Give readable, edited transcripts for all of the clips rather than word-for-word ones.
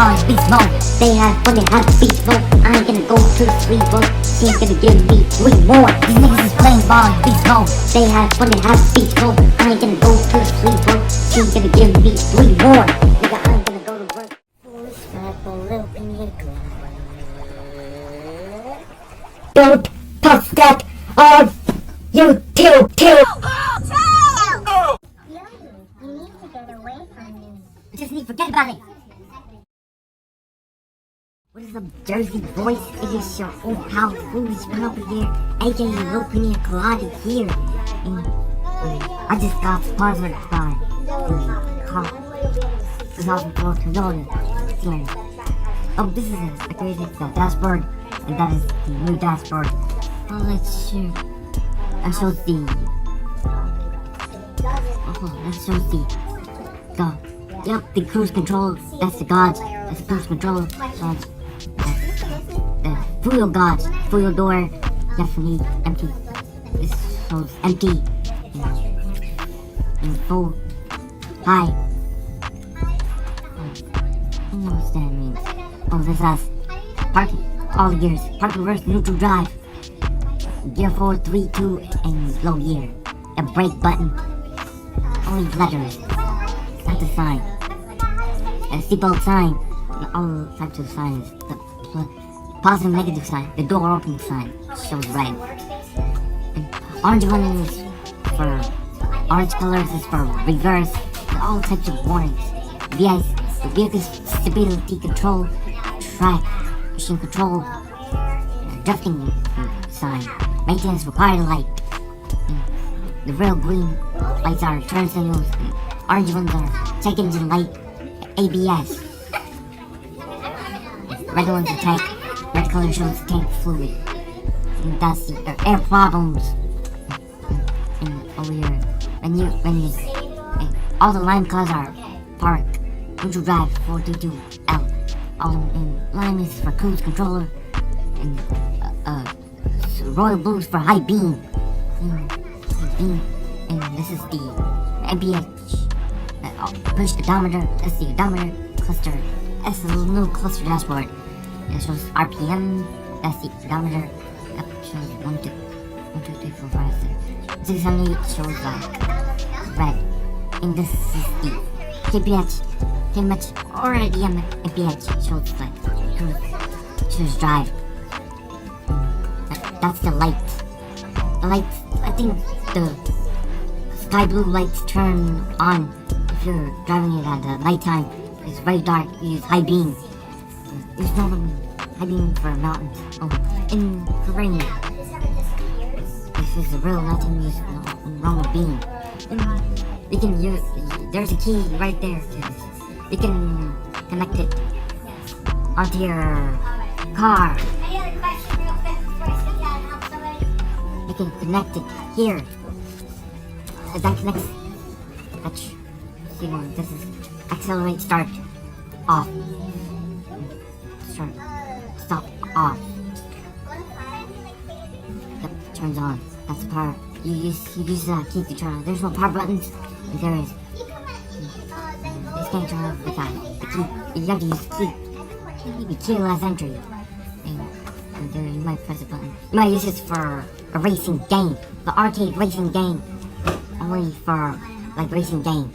on beast mode. They had fun, they had beast mode. I ain't gonna go to sleep mode. She ain't gonna give me 3 more. These niggas is playing on beast mode. They had fun, they had beast mode. I ain't gonna go to sleep mode. She ain't gonna give me 3 more. Nigga, I ain't gonna go to work. Foolish rapper, Lil Pina Colada. Don't post that on YouTube too. You need to get away from me. Just need to forget about it. What is up, Jersey boys? It is your old pal, Foolish Papa here, aka Lil Pina Colada here. And I just got sponsored by the cop. Oh, this is it. I created the dashboard, and that is the new dashboard. Let's show. That shows the. That shows the. Yep, the cruise control. That's the gods. That's the cruise control. The fuel gods. Fuel door. Definitely empty. This shows empty. And full. High. I don't know what that means. Oh, this has parking. All the gears. Park reverse, neutral drive. Gear 4, 3, 2, and low gear. A brake button. Only letters. Not the sign. A seatbelt sign. All types of signs. The positive and negative sign. The door opening sign shows red. And orange one is for orange colors is for reverse. All types of warnings. VS, the vehicle stability control, traction control, drifting sign, maintenance required light. The real green lights are turn signals, and orange ones are check engine light, ABS. Red ones are tank, red color shows tank fluid. And that's the air problems. And over here, when all the lime colors are park, neutral drive, 422L. All in lime is for cruise controller, and royal blues for high beam. And this is the MPH push odometer. That's the odometer cluster. That's the little cluster dashboard. It shows RPM. That's the odometer. Yep, shows 1, 2, 3, 4, 5, 6, 6, 7, 8. Shows like red. And this is the KPH. Pretty much already MPH shows like shows drive. That's the lights. The lights, I think the sky blue lights turn on if you're driving it at nighttime. It's very dark. You use high beam. There's no high beam for mountains. Oh, and for rain. This is a real nighttime use normal beam. And you can use. There's a key right there to this. You can connect it onto your car. You can connect it here. That connects. This is accelerate, start, off. Start, stop, off. Yep, turns on. That's the power. You use that key to turn on. There's no power buttons. And there is. This can't turn off with that. The key. You have to use the key. Maybe keyless entry. And there you might press a button. You might use this for a racing game. The arcade racing game. Only for like racing game.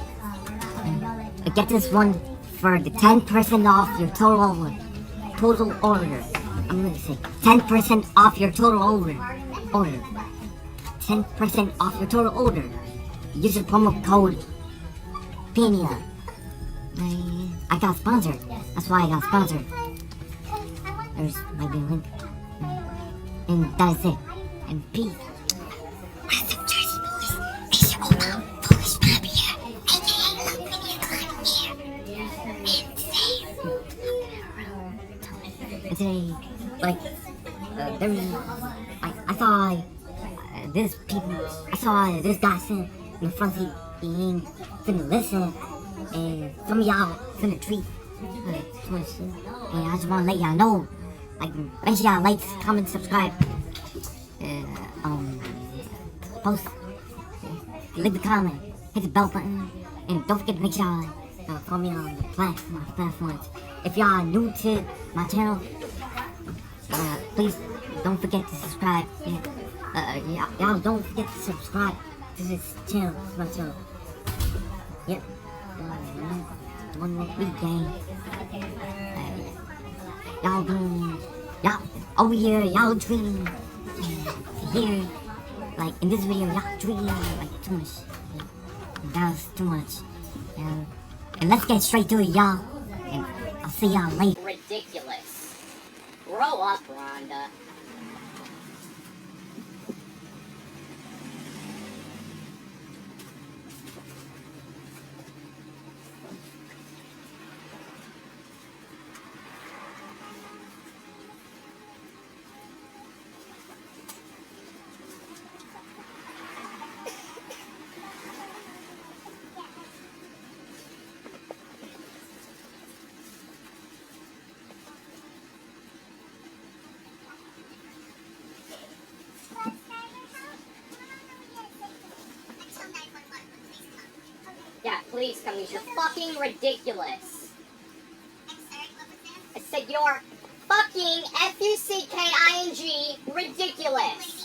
Get this one for the 10% off your total order. I'm gonna say 10% off your total order. 10% off your total order. Use the promo code PINA. I got sponsored. That's why I got sponsored. There's maybe a link. And that is it. And peace. What's up, Jersey boys? It's your old pal, Foolish Papa here, aka Lil Pina Colada here. And today, like, there was, I saw this guy sitting in the front seat, he ain't finna listen, and some of y'all finna treat, and I just wanna let y'all know, like, make sure y'all like, comment, subscribe, post, leave a comment, hit the bell button, and don't forget to make sure y'all follow me on the platforms. If y'all are new to my channel, please don't forget to subscribe. Y'all don't forget to subscribe to this channel, to my channel. Yep. One more week, gang. Y'all doing, over here, y'all dreaming. Here, like in this video, y'all dreaming like too much. That was too much. And let's get straight to it, y'all. And I'll see y'all later. Ridiculous. Grow up, Rhonda. Yeah, please come. You're fucking ridiculous. I said you're fucking F-U-C-K-I-N-G ridiculous.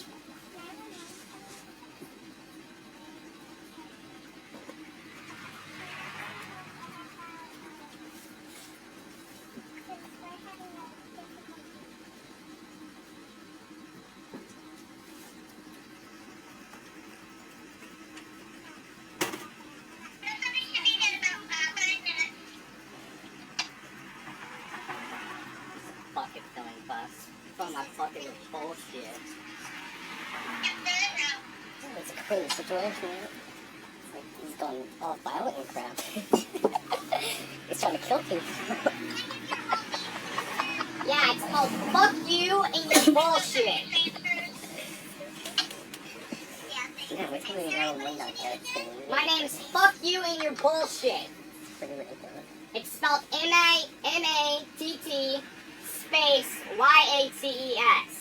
Fucking filling bus. From my fucking bullshit. It's a crazy situation. It's like he's going all violent and crap. He's trying to kill people. Yeah, it's called fuck you and your bullshit. Yeah, wait till we get wind out there. My name's fuck you and your bullshit. It's pretty ridiculous. It's spelled M-A-M-A-T-T space Y-A-T-E-S.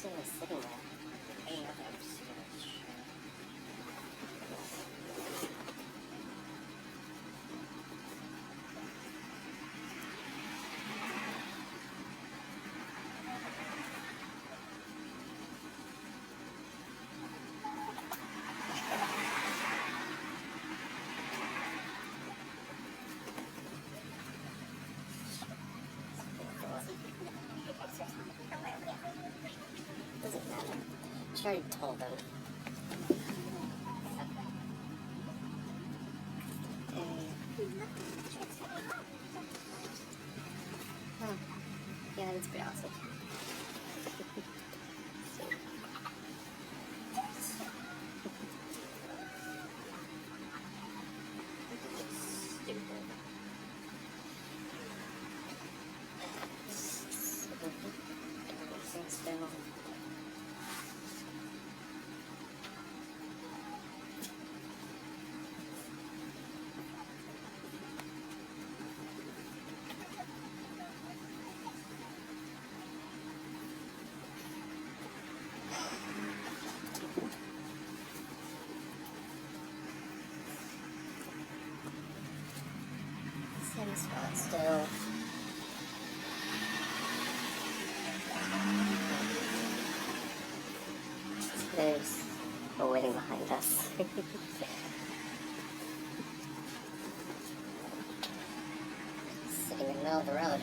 Someone sitting there. Hey, I'm just gonna She already told him. Huh. Yeah, that's pretty awesome. Still. Same spot still. There's a wedding behind us. Sitting in the middle of the road.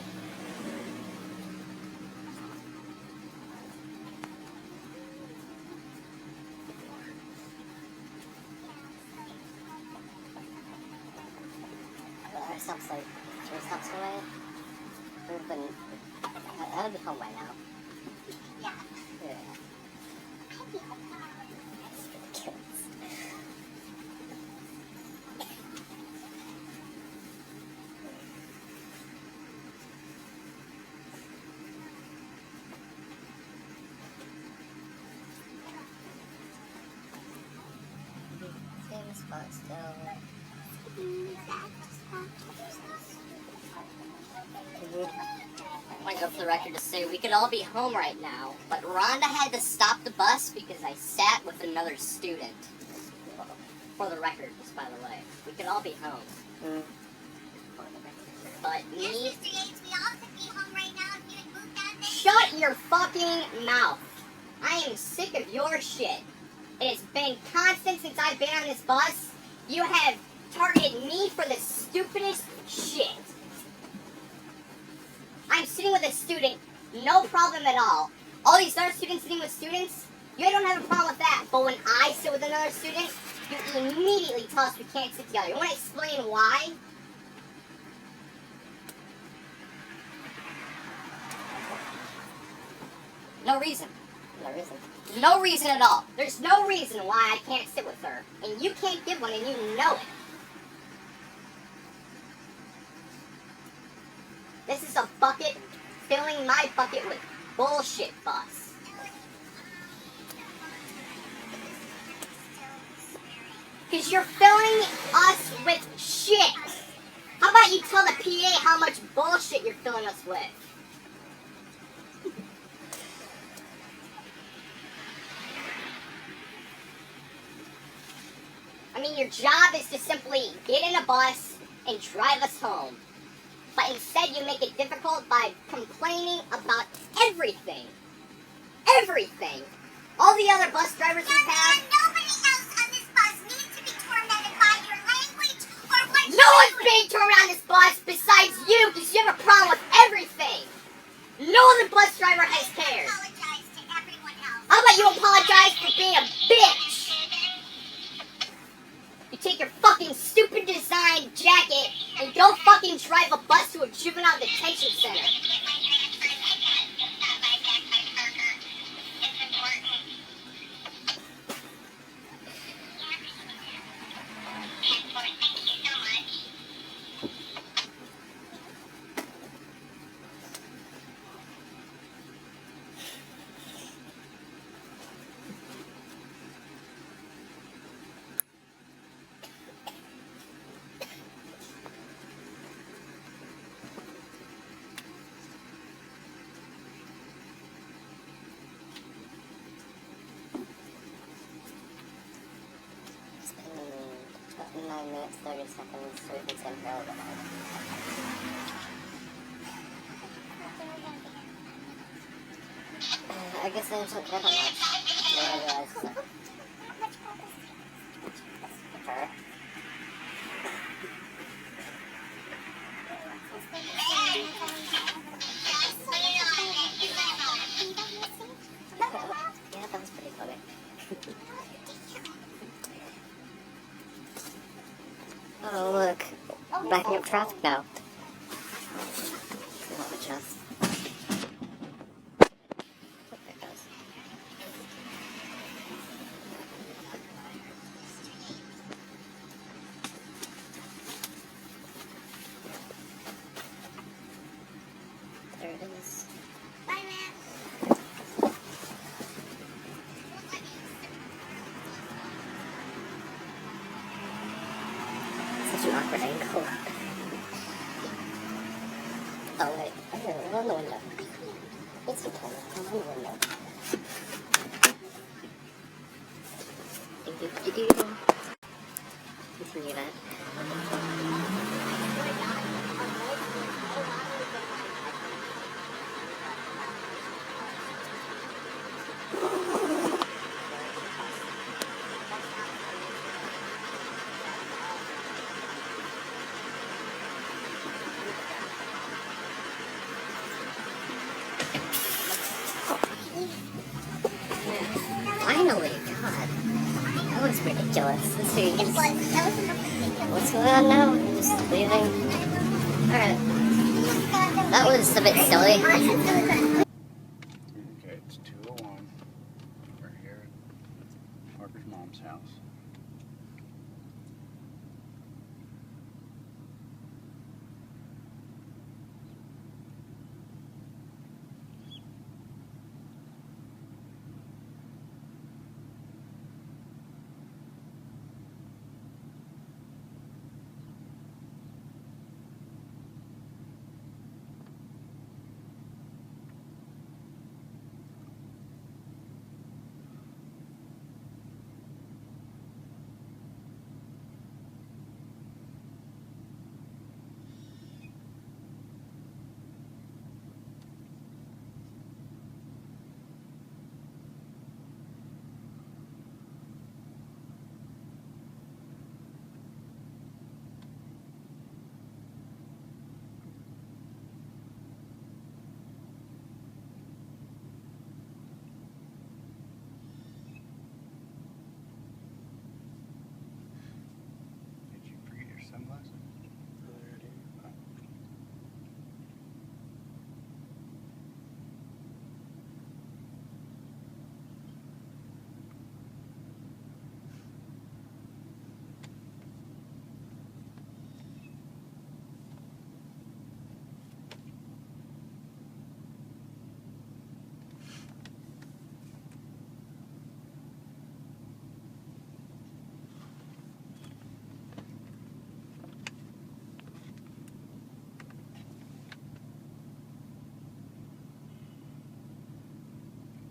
Our stop's like 3 stops away. We've been. I would be home by now. Yeah. Yeah. I'd be home now. Kids. Same spot still. I want to go for the record to say we could all be home right now, but Rhonda had to stop the bus because I sat with another student. For the record, just by the way. We could all be home. But Yes, me... Mr. Yates, we all could be home right now if you had moved down there. Shut your fucking mouth. I am sick of your shit. It's been constant since I've been on this bus. You have targeted me for the stupidest shit. I'm sitting with a student, no problem at all. All these other students sitting with students, you don't have a problem with that. But when I sit with another student, you immediately tell us we can't sit together. You want to explain why? No reason. No reason. No reason at all. There's no reason why I can't sit with her. And you can't give one, and you know it. This is a bucket filling my bucket with bullshit bus. Because you're filling us with shit. How about you tell the PA how much bullshit you're filling us with? I mean, your job is to simply get in a bus and drive us home. But instead you make it difficult by complaining about everything. Everything. All the other bus drivers we've had. Nobody else on this bus needs to be tormented by your language or what No one's being tormented on this bus besides you because you have a problem with everything. No other bus driver has cared. Apologize to everyone else. How about you apologize for being a bitch? You take your fucking stupid design jacket and go fucking drive a bus to a juvenile detention center. It's been 9 minutes, 30 seconds, so we can send her a little bit. I guess I just don't care that much. I realized that. Her. Yeah, that was pretty funny. backing up traffic now. I'll adjust. There it goes. There it is. Bye, man. Such an awkward angle. Oh wait, I'm on the window. It's the time. I'm on the window. Do. Continue that. Finally, God. That was ridiculous. Let's see. That was enough ridiculous. What's going on now? I'm just leaving. Alright. That was a bit silly. Okay, it's 2:01. We're here at Parker's mom's house. Did you forget your sunglasses?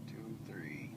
Two, three.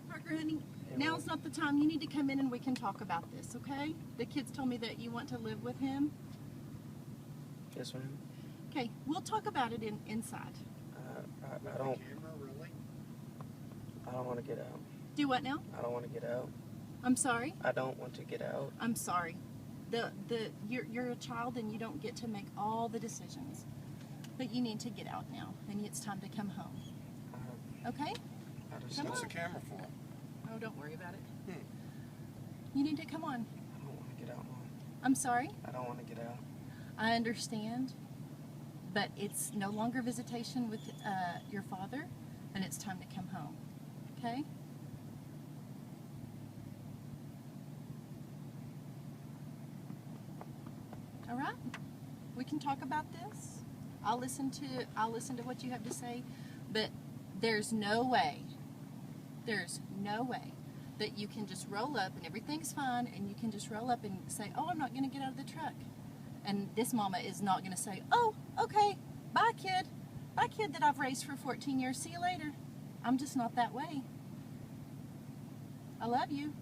Parker, honey, Now's not the time. You need to come in and we can talk about this, okay? The kids told me that you want to live with him. Yes, ma'am. Okay, we'll talk about it inside. I don't. I don't want to get out. Do what now? I don't want to get out. I'm sorry? I don't want to get out. I'm sorry. You're a child and you don't get to make all the decisions. But you need to get out now, and it's time to come home. Okay? I just Come don't, on. What's the camera for? Oh, don't worry about it. You need to come on. I don't want to get out, Mom. I'm sorry. I don't want to get out. I understand, but it's no longer visitation with your father, and it's time to come home. Okay? All right. We can talk about this. I'll listen to what you have to say, but there's no way that you can just roll up and everything's fine and you can just roll up and say, "Oh, I'm not going to get out of the truck." And this mama is not going to say, "Oh, okay, bye kid that I've raised for 14 years, see you later." I'm just not that way. I love you.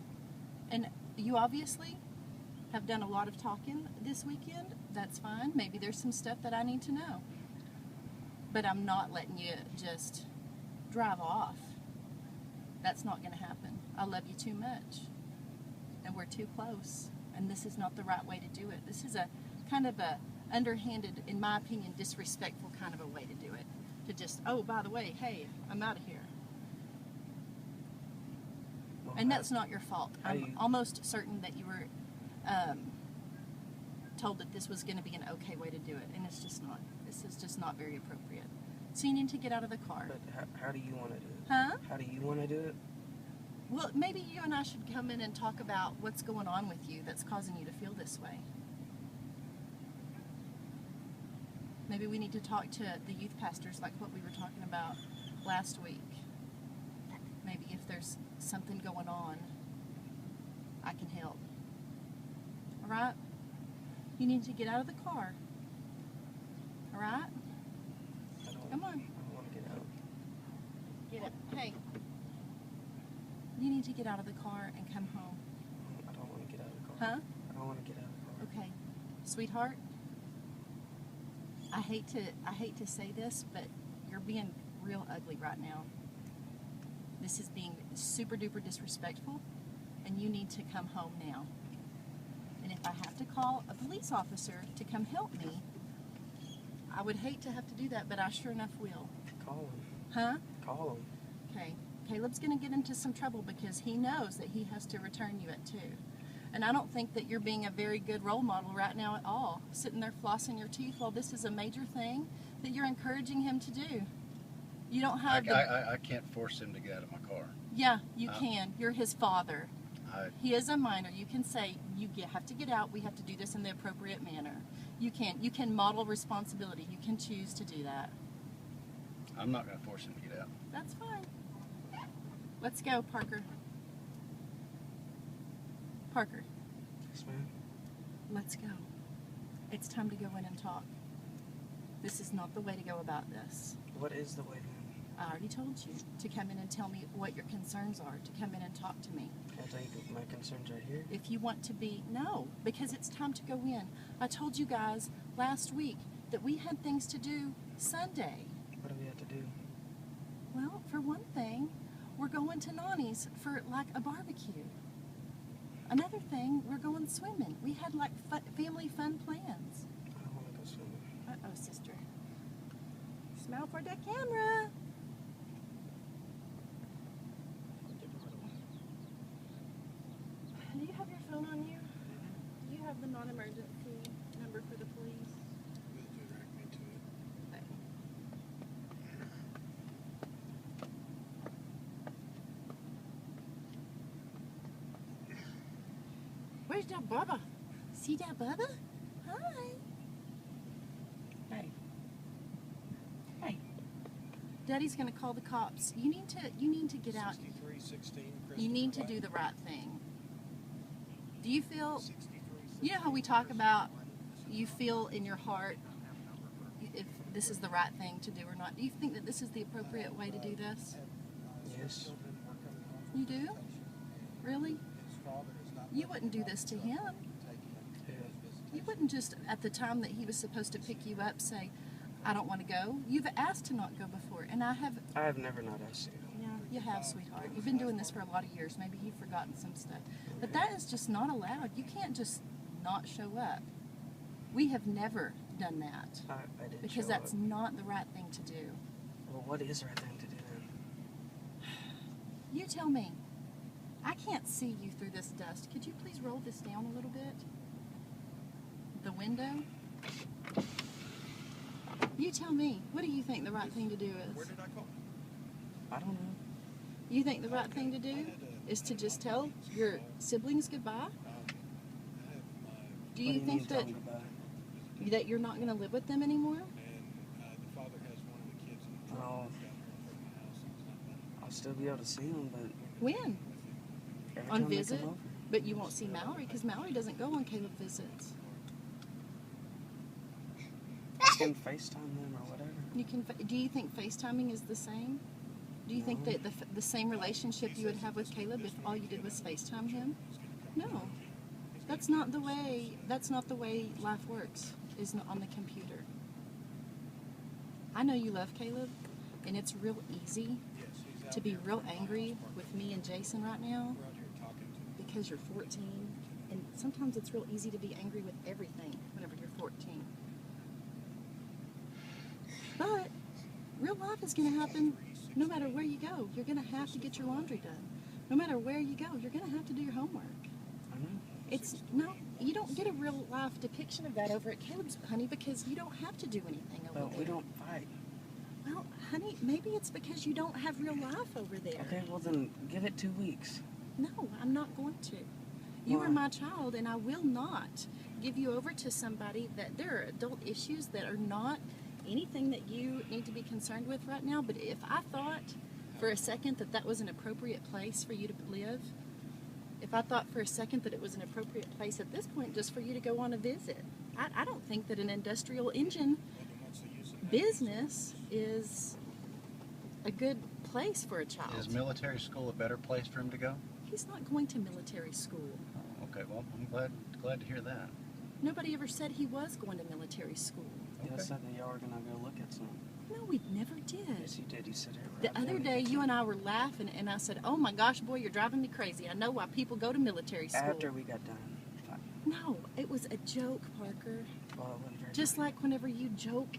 And you obviously have done a lot of talking this weekend. That's fine. Maybe there's some stuff that I need to know. But I'm not letting you just drive off. That's not going to happen. I love you too much. And we're too close. And this is not the right way to do it. This is a kind of a underhanded, in my opinion, disrespectful kind of a way to do it. To just, "Oh, by the way, hey, I'm out of here." Well, And that's not your fault. how do I'm you- almost certain that you were told that this was going to be an okay way to do it, and it's just not. This is just not very appropriate. So you need to get out of the car. But how do you want to do it? Huh? How do you want to do it? Well, maybe you and I should come in and talk about what's going on with you that's causing you to feel this way. Maybe we need to talk to the youth pastors like what we were talking about last week. Maybe if there's something going on, I can help. All right? You need to get out of the car. All right? Come on. I don't want to get out. Get up. Hey. You need to get out of the car and come home. I don't want to get out of the car. Huh? I don't want to get out of the car. Okay. Sweetheart, I hate to say this, but you're being real ugly right now. This is being super duper disrespectful, and you need to come home now. And if I have to call a police officer to come help me, I would hate to have to do that, but I sure enough will. Call him. Huh? Call him. Okay. Caleb's going to get into some trouble because he knows that he has to return you at 2. And I don't think that you're being a very good role model right now at all. Sitting there flossing your teeth while this is a major thing that you're encouraging him to do. You don't have I can't force him to get out of my car. Yeah, you can. You're his father. I- He is a minor. You can say, have to get out. We have to do this in the appropriate manner. You can model responsibility. You can choose to do that. I'm not going to force him to get out. That's fine. Let's go, Parker. Parker, Yes, ma'am. let's go. It's time to go in and talk. This is not the way to go about this. What is the way, ma'am? I already told you to come in and tell me what your concerns are, to come in and talk to me. Can I tell you my concerns right here? If you want to be, no, because it's time to go in. I told you guys last week that we had things to do Sunday. What do we have to do? Well, for one thing, we're going to Nani's for like a barbecue. Another thing, we're going swimming. We had like family fun plans. I don't want to go swimming. Uh-oh, sister. Smile for the camera. Do you have your phone on you? Do you have the non-emergency number for the police? Direct me to it. Okay. Where's that Bubba? See that Bubba? Hi. Hey. Hey. Daddy's gonna call the cops. You need to get out. 6316. You need to do the right thing. Do you feel, you know how we talk about you feel in your heart if this is the right thing to do or not? Do you think that this is the appropriate way to do this? Yes. You do? Really? His father is not You wouldn't do this to him. take him to his visitation. You wouldn't just, at the time that he was supposed to pick you up, say, I don't want to go. You've asked to not go before, and I have. I have never not asked you. Yeah, you have, sweetheart. You've been doing this for a lot of years. Maybe you've forgotten some stuff. But that is just not allowed. You can't just not show up. We have never done that I did because show that's up. not the right thing to do. Well, what is the right thing to do then? You tell me. I can't see you through this dust. Could you please roll this down a little bit? The window? You tell me. What do you think the right thing to do Where is? did I call? I don't know. You think the right thing to do is to just tell your siblings goodbye? Do you What think mean, that tell me goodbye? that you're not going to live with them anymore? The father has one of the kids in the Oh, got her from the house. I'll still be able to see them, but When? every On time they visit? come over. But you won't see Mallory because Mallory doesn't go on Caleb visits. I can FaceTime them or whatever. You can. Do you think FaceTiming is the same? Do you think No. that the same relationship you would have with Caleb if all you did was FaceTime him? No, that's not the way. That's not the way life works. Is on the computer. I know you love Caleb, and it's real easy to be real angry with me and Jason right now We're out here talking to because you're 14, and sometimes it's real easy to be angry with everything whenever you're 14. But real life is going to happen no matter where you go. You're going to have to get your laundry done. No matter where you go, you're going to have to do your homework. I know. It's no, you don't get a real life depiction of that over at Caleb's, honey, because you don't have to do anything over But there. we don't fight. Well, honey, maybe it's because you don't have real life over there. Okay, well then give it 2 weeks. No, I'm not going to. You Why? are my child, and I will not give you over to somebody that there are adult issues that are not anything that you need to be concerned with right now. But if I thought for a second that that was an appropriate place for you to live, if I thought for a second that it was an appropriate place at this point just for you to go on a visit, I don't think that an industrial engine business is a good place for a child. Is military school a better place for him to go? He's not going to military school. Oh, okay, well, I'm glad to hear that. Nobody ever said he was going to military school. You Okay. said that y'all were gonna go look at some. No, we never did. Yes, you did. You said it. The other day, you and I were laughing, and I said, "Oh my gosh, boy, you're driving me crazy. I know why people go to military school." After we got done. Fine. No, it was a joke, Parker. Well, it wasn't very Just funny. like whenever you joke,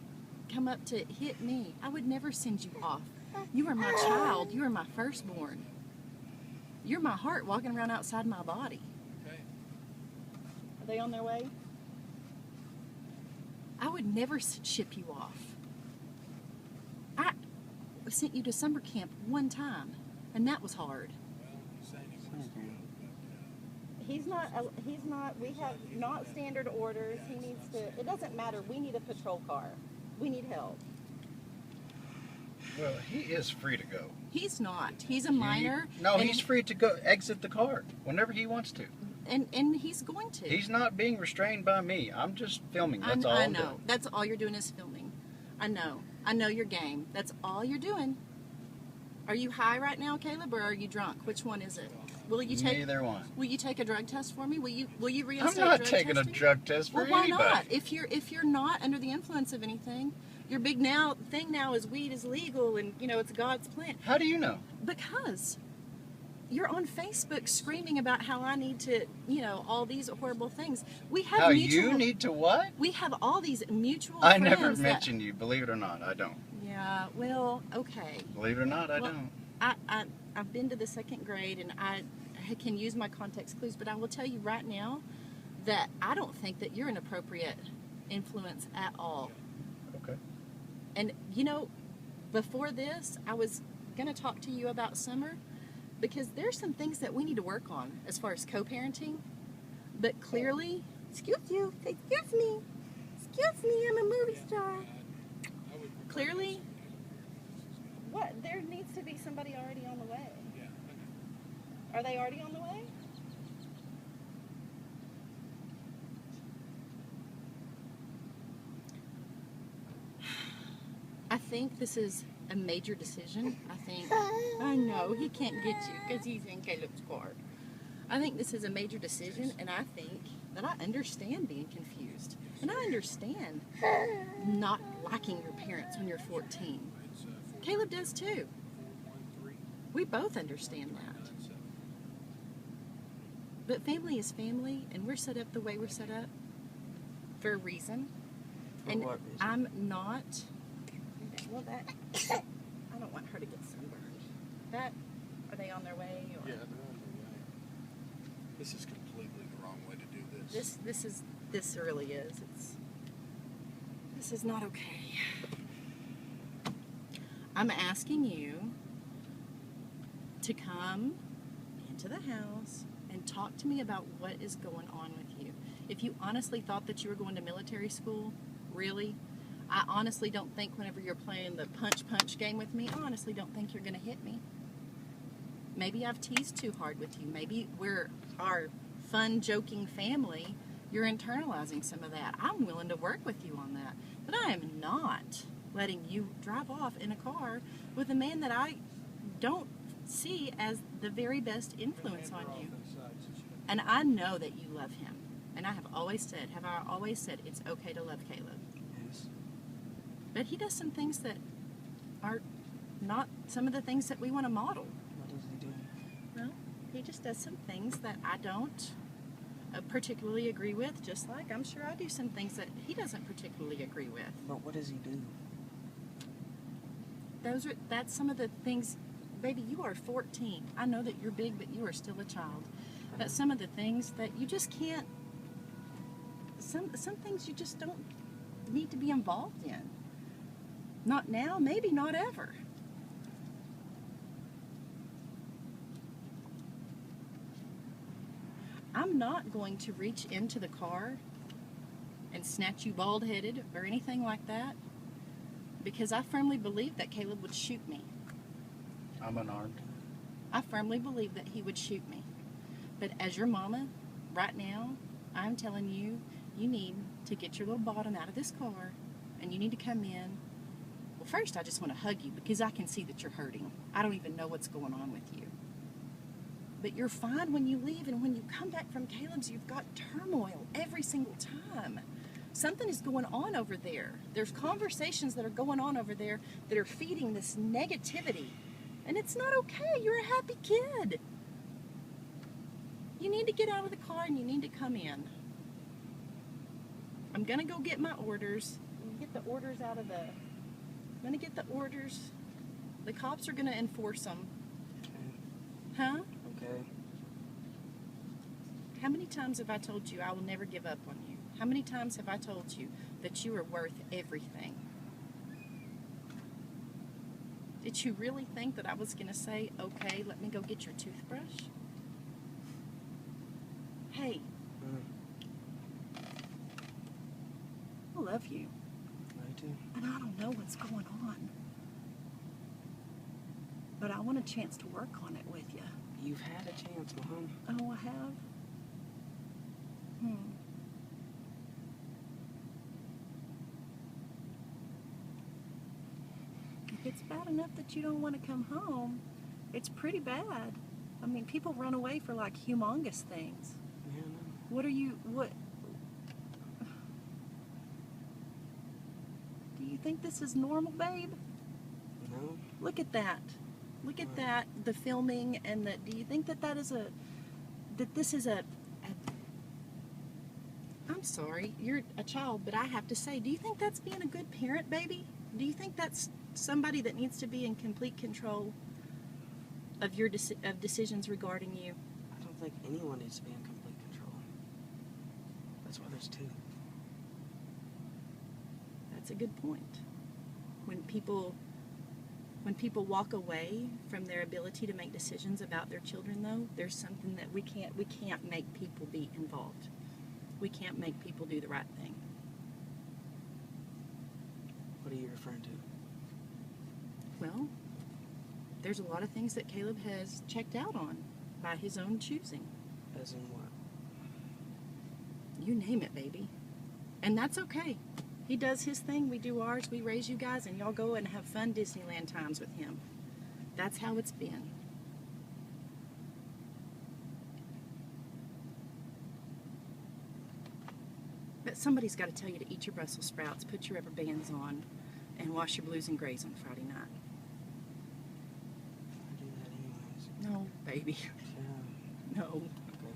come up to hit me, I would never send you off. You are my child. You are my firstborn. You're my heart walking around outside my body. Are they on their way? I would never ship you off. I sent you to summer camp one time, and that was hard. He's not, we have not standard orders. He needs to, it doesn't matter. We need a patrol car. We need help. Well, he is free to go. He's not. He's a minor. No, and, he's free to go exit the car whenever he wants to. And he's going to. He's not being restrained by me. I'm just filming. That's all I I'm know. doing. That's all you're doing is filming. I know. I know your game. That's all you're doing. Are you high right now, Caleb, or are you drunk? Which one is it? Will you take? Neither one. Will you take a drug test for me? Will you I'm reinstate not drug taking testing? a drug test for Well, why anybody. not? If you're not under the influence of anything, your big thing now is weed is legal, and it's God's plan. How do you know? Because you're on Facebook screaming about how I need to, all these horrible things. We have How mutual. you need to what? We have all these mutual. I friends never that- mentioned you. Believe it or not, I don't. Yeah. Well, okay. Believe it or not, I Well, don't. I've been to the 2nd grade, and I can use my context clues, but I will tell you right now that I don't think that you're an appropriate influence at all. Okay. And before this, I was going to talk to you about Summer because there's some things that we need to work on as far as co-parenting. But clearly, excuse me, I'm a movie star. Clearly, what? There needs to be somebody already on the way. Are they already on the way? I think this is a major decision. I know he can't get you because he's in Caleb's car. I think this is a major decision, and I think that I understand being confused. And I understand not liking your parents when you're 14. Caleb does too. We both understand that. But family is family, and we're set up the way we're set up for a reason. For And what reason? I'm not. Well, that. I don't want her to get sunburned. That. Are they on their way? Or? Yeah, they're on their way. This is completely the wrong way to do this. This really is. This is not okay. I'm asking you to come into the house and talk to me about what is going on with you. If you honestly thought that you were going to military school, really, I honestly don't think whenever you're playing the punch game with me, I honestly don't think you're going to hit me. Maybe I've teased too hard with you. Maybe we're our fun, joking family. You're internalizing some of that. I'm willing to work with you on that. But I am not letting you drive off in a car with a man that I don't see as the very best influence on you. And I know that you love him. And I have always said it's okay to love Caleb. Yes. But he does some things that are not some of the things that we want to model. What does he do? Well, he just does some things that I don't particularly agree with, just like I'm sure I do some things that he doesn't particularly agree with. But what does he do? That's some of the things. Baby, you are 14. I know that you're big, but you are still a child. But some of the things that you just can't, some things you just don't need to be involved in. Not now, maybe not ever. I'm not going to reach into the car and snatch you bald-headed or anything like that, because I firmly believe that Caleb would shoot me. I'm unarmed. I firmly believe that he would shoot me. But as your mama, right now, I'm telling you, you need to get your little bottom out of this car, and you need to come in. Well, first, I just want to hug you because I can see that you're hurting. I don't even know what's going on with you. But you're fine when you leave, and when you come back from Caleb's, you've got turmoil every single time. Something is going on over there. There's conversations that are going on over there that are feeding this negativity. And it's not okay. You're a happy kid. You need to get out of the car and you need to come in. I'm going to go get my orders. Get the orders out of the... I'm going to get the orders. The cops are going to enforce them. Okay. Huh? Okay. How many times have I told you I will never give up on you? How many times have I told you that you are worth everything? Did you really think that I was going to say, okay, let me go get your toothbrush? Hey, I love you, I do. and I don't know what's going on. But I want a chance to work on it with you. You've had a chance, Mom. Oh, I have? If it's bad enough that you don't want to come home, it's pretty bad. I mean, people run away for like humongous things. Yeah, no. What? Do you think this is normal, babe? No. Look at that. Look at that, the filming, and the, do you think that this is a I'm sorry, you're a child, but I have to say, do you think that's being a good parent, baby? Do you think that's somebody that needs to be in complete control of your of decisions regarding you? I don't think anyone needs to be in complete control. That's why there's two. That's a good point. When people walk away from their ability to make decisions about their children, though, there's something that we can't make people be involved. We can't make people do the right thing. What are you referring to? Well, there's a lot of things that Caleb has checked out on by his own choosing. As in what? You name it, baby. And that's okay. He does his thing, we do ours, we raise you guys, and y'all go and have fun Disneyland times with him. That's how it's been. But somebody's got to tell you to eat your Brussels sprouts, put your rubber bands on, and wash your blues and grays on Friday night. I do that anyways. No, baby. Yeah. No. Okay.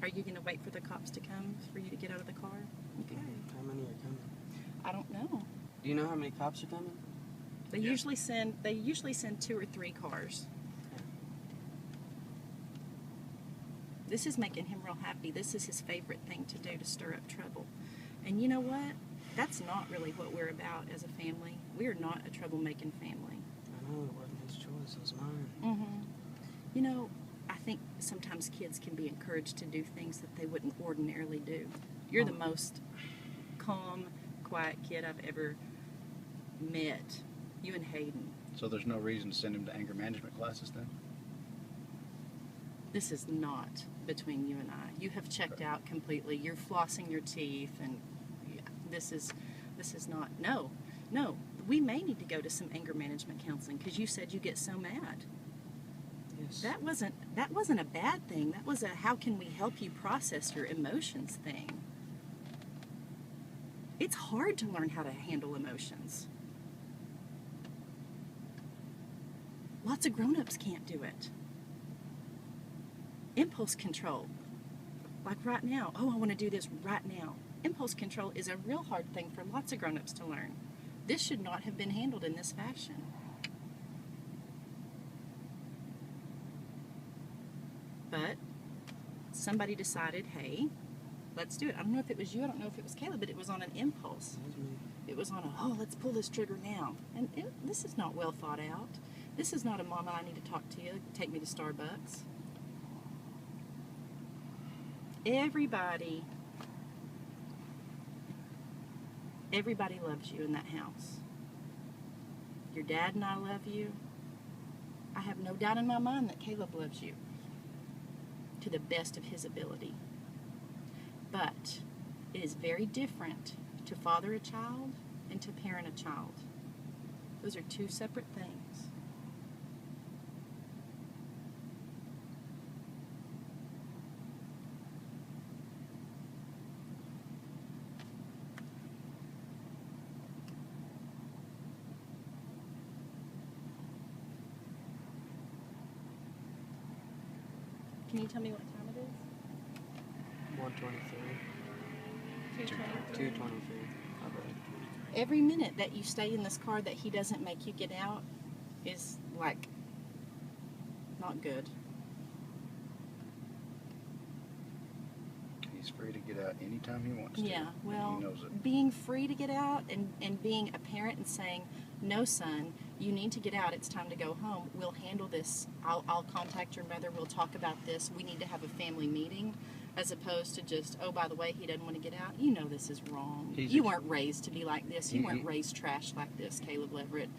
Are you going to wait for the cops to come for you to get out of the car? Okay. How many are coming? I don't know. Do you know how many cops are coming? They usually send 2 or 3 cars. This is making him real happy. This is his favorite thing to do, to stir up trouble. And you know what? That's not really what we're about as a family. We are not a troublemaking family. I know it wasn't his choice, it was mine. Mm-hmm. You know, I think sometimes kids can be encouraged to do things that they wouldn't ordinarily do. You're the most calm, quiet kid I've ever met. You and Hayden. So there's no reason to send him to anger management classes then? This is not between you and I. You have checked out completely. You're flossing your teeth, and yeah, this is not. No. We may need to go to some anger management counseling because you said you get so mad. Yes. That wasn't a bad thing. That was a how can we help you process your emotions thing. It's hard to learn how to handle emotions. Lots of grown-ups can't do it. Impulse control. Like right now. Oh, I want to do this right now. Impulse control is a real hard thing for lots of grown-ups to learn. This should not have been handled in this fashion. But somebody decided, hey, let's do it. I don't know if it was you, I don't know if it was Caleb, but it was on an impulse. That was me. It was on a, let's pull this trigger now. And this is not well thought out. This is not a mama, I need to talk to you, take me to Starbucks. Everybody loves you in that house. Your dad and I love you. I have no doubt in my mind that Caleb loves you to the best of his ability. But it is very different to father a child and to parent a child. Those are 2 separate things. Can you tell me what time it is? 123. 2:23. 223. I read. Every minute that you stay in this car that he doesn't make you get out is like not good. He's free to get out anytime he wants to. Yeah, well, he knows it. being free to get out and being a parent and saying, no, son, you need to get out. It's time to go home. We'll handle this. I'll contact your mother. We'll talk about this. We need to have a family meeting, as opposed to just, oh, by the way, he doesn't want to get out. You know this is wrong. You weren't raised to be like this. You weren't raised trash like this, Caleb Leverett.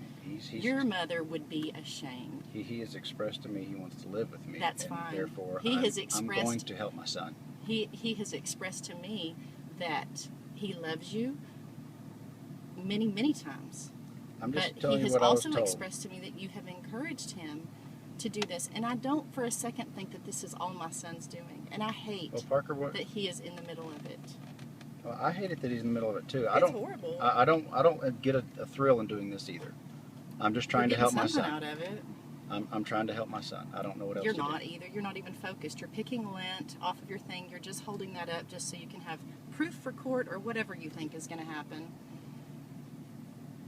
Your mother would be ashamed. He has expressed to me he wants to live with me. That's and fine. Therefore, I'm going to help my son. He has expressed to me that he loves you many, many times. I'm just But telling he you has what I was also told. expressed to me that you have encouraged him to do this. And I don't for a second think that this is all my son's doing. And I hate Well, Parker, what? that he is in the middle of it. Well, I hate it that he's in the middle of it too. It's horrible. I don't get a thrill in doing this either. I'm just trying to You're help getting my something son. out of it. I'm trying to help my son. I don't know what else You're to not do. either. You're not even focused. You're picking lint off of your thing. You're just holding that up just so you can have proof for court or whatever you think is going to happen.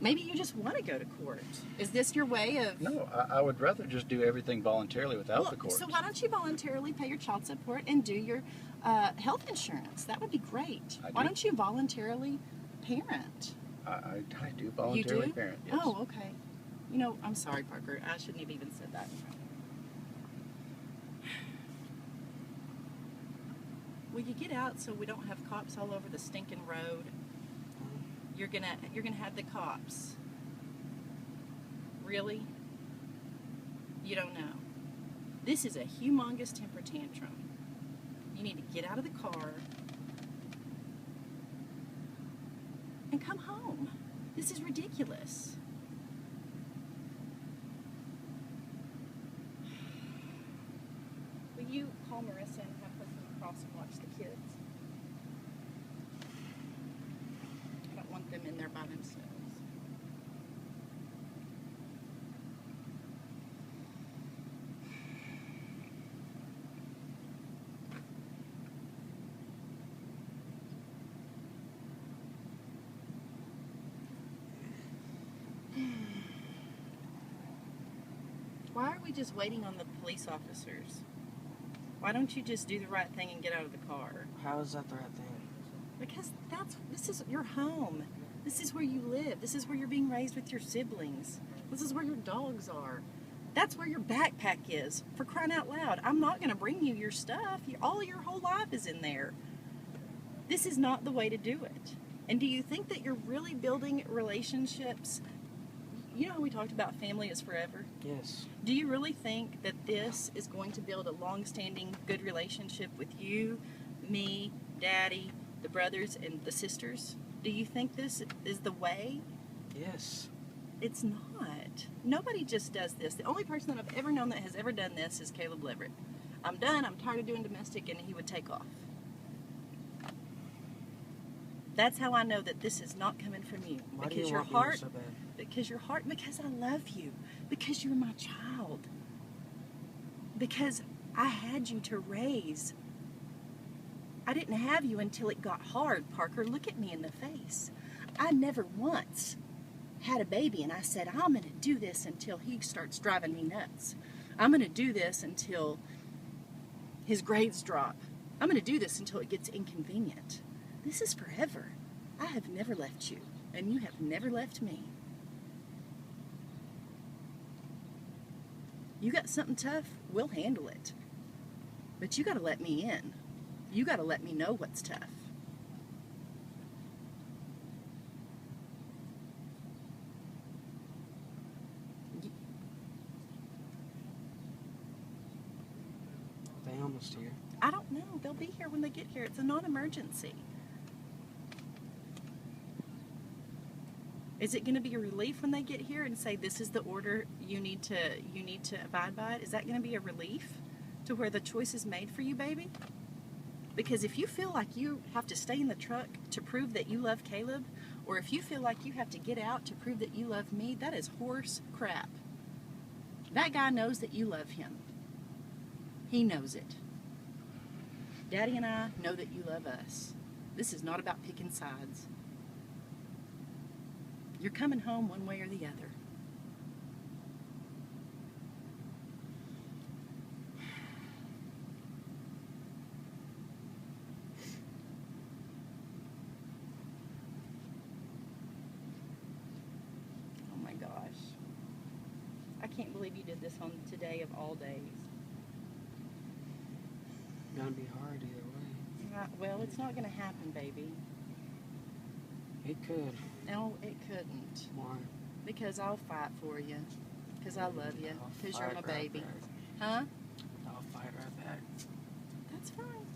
Maybe you just want to go to court. Is this your way of... No, I would rather just do everything voluntarily without the court. So why don't you voluntarily pay your child support and do your health insurance? That would be great. Why don't you voluntarily parent? I do voluntarily You do? parent, yes. Oh, okay. You know, I'm sorry, Parker. I shouldn't have even said that. Will you get out so we don't have cops all over the stinking road? You're gonna have the cops. Really? You don't know. This is a humongous temper tantrum. You need to get out of the car and come home. This is ridiculous. Will you call Marissa and have her come across Why are we just waiting on the police officers? Why don't you just do the right thing and get out of the car? How is that the right thing? Because this is your home. This is where you live. This is where you're being raised with your siblings. This is where your dogs are. That's where your backpack is, for crying out loud. I'm not going to bring you your stuff. All your whole life is in there. This is not the way to do it. And do you think that you're really building relationships? You know how we talked about family is forever? Yes. Do you really think that this is going to build a long-standing good relationship with you, me, Daddy, the brothers, and the sisters? Do you think this is the way? Yes. It's not. Nobody just does this. The only person that I've ever known that has ever done this is Caleb Leverett. I'm done. I'm tired of doing domestic, and he would take off. That's how I know that this is not coming from you. Why do Because you your want me here heart, so bad? because I love you. Because you're my child. Because I had you to raise. I didn't have you until it got hard, Parker. Look at me in the face. I never once had a baby and I said, I'm going to do this until he starts driving me nuts. I'm going to do this until his grades drop. I'm going to do this until it gets inconvenient. This is forever. I have never left you, and you have never left me. You got something tough, we'll handle it. But you got to let me in. You got to let me know what's tough. Are they almost here? I don't know. They'll be here when they get here. It's a non-emergency. Is it going to be a relief when they get here and say this is the order you need to abide by it? Is that going to be a relief to where the choice is made for you, baby? Because if you feel like you have to stay in the truck to prove that you love Caleb, or if you feel like you have to get out to prove that you love me, that is horse crap. That guy knows that you love him. He knows it. Daddy and I know that you love us. This is not about picking sides. You're coming home one way or the other. Oh my gosh. I can't believe you did this on today of all days. Gonna be hard either way. Well, it's not going to happen, baby. It could. No, it couldn't. Why? Because I'll fight for you. Because I love you. I'll Because you're my fight right baby. back. Huh? I'll fight right back. That's fine.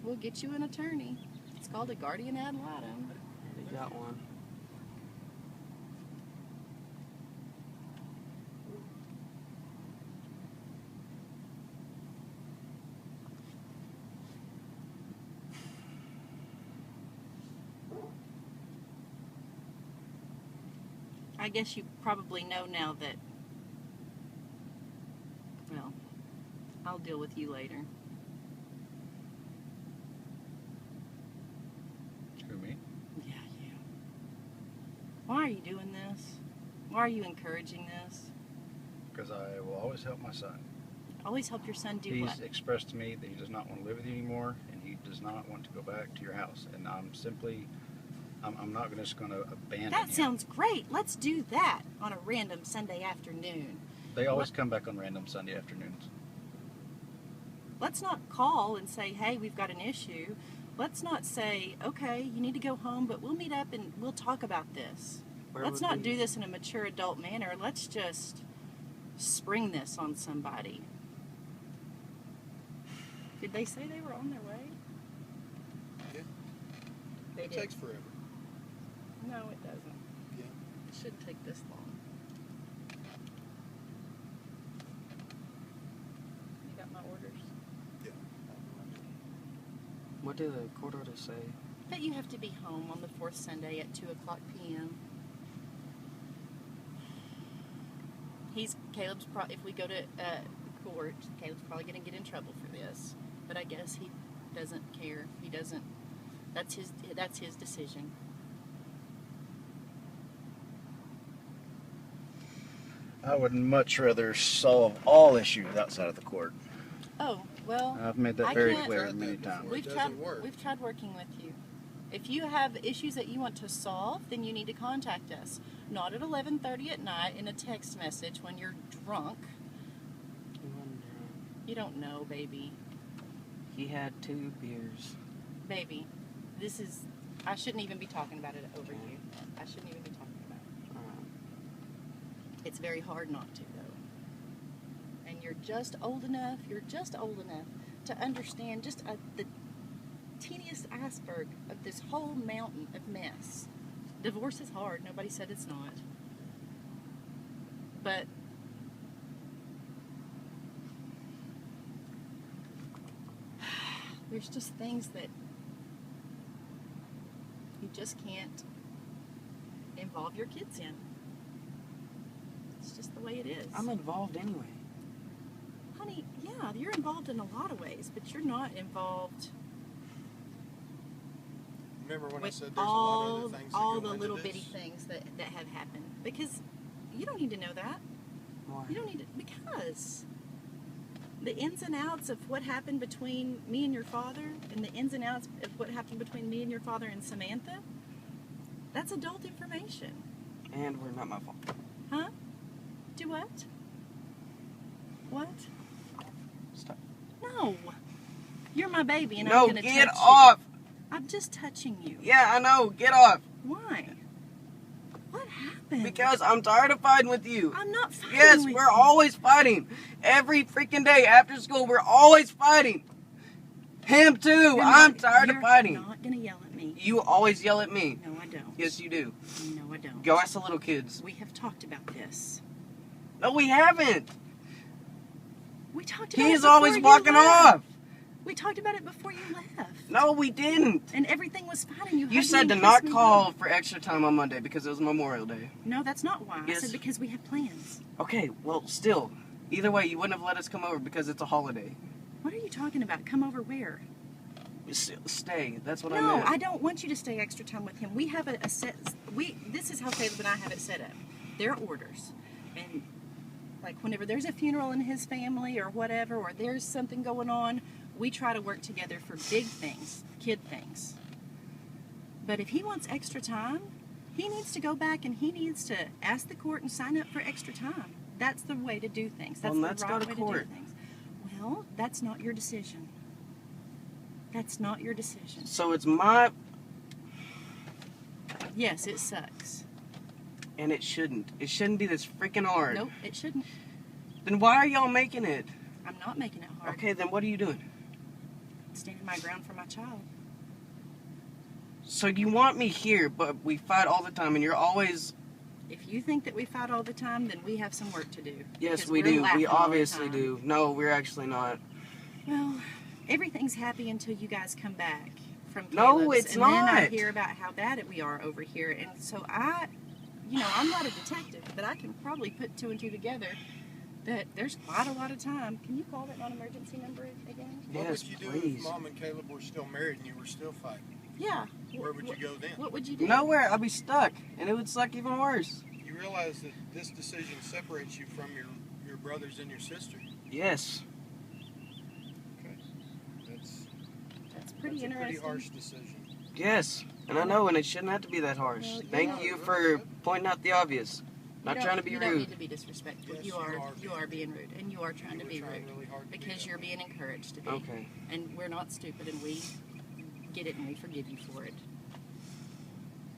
We'll get you an attorney. It's called a guardian ad litem. They got one. I guess you probably know now that, well, I'll deal with you later. Who, me? Yeah, you. Why are you doing this? Why are you encouraging this? Because I will always help my son. Always help your son do He's what? expressed to me that he does not want to live with you anymore, and he does not want to go back to your house. And I'm not just going to abandon him. That sounds great. Let's do that on a random Sunday afternoon. They always come back on random Sunday afternoons. Let's not call and say, hey, we've got an issue. Let's not say, okay, you need to go home, but we'll meet up and we'll talk about this. Where Let's would not we- do this in a mature adult manner. Let's just spring this on somebody. Did they say they were on their way? Yeah. They It did. takes forever. No, it doesn't. Yeah. It shouldn't take this long. You got my orders? Yeah. What did the court order say? But you have to be home on the fourth Sunday at 2 o'clock p.m. If we go to court, Caleb's probably going to get in trouble for this. But I guess he doesn't care. He doesn't. That's his decision. I would much rather solve all issues outside of the court. Oh, well, I've made that I very can't- clear Tried many that before. times. we've It tried, doesn't work. we've tried working with you. If you have issues that you want to solve, then you need to contact us. Not at 11:30 at night in a text message when you're drunk. He wasn't drunk. You don't know, baby. He had 2 beers. Baby, this is... I shouldn't even be talking about it over you. I shouldn't even be talking about it. It's very hard not to, though. And you're just old enough to understand just the teeniest iceberg of this whole mountain of mess. Divorce is hard. Nobody said it's not. But there's just things that you just can't involve your kids in. It's just the way it is. I'm involved anyway. Honey, yeah, you're involved in a lot of ways, but you're not involved Remember when I with said there's a lot of other things that all go the into little this? bitty things that have happened. Because you don't need to know that. Why? You don't need to, because the ins and outs of what happened between me and your father, and the ins and outs of what happened between me and your father and Samantha, that's adult information. And we're not my fault. Huh? Do what? What? Stop. No. You're my baby, and I'm No, going to touch get you. off! I'm just touching you. Yeah, I know. Get off. Why? What happened? Because I'm tired of fighting with you. I'm not fighting Yes, with we're you. always fighting. Every freaking day after school, we're always fighting. Him too. You're I'm not- tired of fighting. You're not going to yell at me. You always yell at me. No, I don't. Yes, you do. No, I don't. Go ask the little kids. We have talked about this. No, we haven't. We talked about it He's before always you walking left. off. We talked about it before you left. No, we didn't. And everything was fine, and you You hugged said me to and not kissed me call hard. for extra time on Monday because it was Memorial Day. No, that's not why. Yes. I said because we have plans. Okay, well, still. Either way, you wouldn't have let us come over because it's a holiday. What are you talking about? Come over where? Stay. That's what I No, meant. I don't want you to stay extra time with him. We have a set. This is how Caleb and I have it set up. There are orders, and like whenever there's a funeral in his family or whatever, or there's something going on, we try to work together for big things, kid things. But if he wants extra time, he needs to go back and he needs to ask the court and sign up for extra time. That's the way to do things. That's Well, the let's right go to way court. to do things. Well, that's not your decision. That's not your decision. So it's my... Yes, it sucks. And it shouldn't. It shouldn't be this freaking hard. Nope, it shouldn't. Then why are y'all making it? I'm not making it hard. Okay, then what are you doing? Standing my ground for my child. So you want me here, but we fight all the time, and you're always... If you think that we fight all the time, then we have some work to do. Yes, because we we're do. laughing We all the obviously time. do. No, we're actually not. Well, everything's happy until you guys come back from No, Caleb's, it's and then I not. hear about how bad we are over here, and so I'm not a detective, but I can probably put 2 and 2 together that there's quite a lot of time. Can you call that non-emergency number again? What Yes, would you do please. if Mom and Caleb were still married and you were still fighting? Yeah. Where would you go then? What would you do? Nowhere. I'd be stuck, and it would suck even worse. You realize that this decision separates you from your brothers and your sister. Yes. Okay. That's pretty That's a interesting. pretty harsh decision. Yes. And I know, and it shouldn't have to be that harsh. Well, Thank you for pointing out the obvious. Not trying to be You don't rude. need to be disrespectful. Yes, you are being rude, and you are trying to You were be trying rude really hard to be because that you're way. being encouraged to be. Okay. And we're not stupid, and we get it, and we forgive you for it.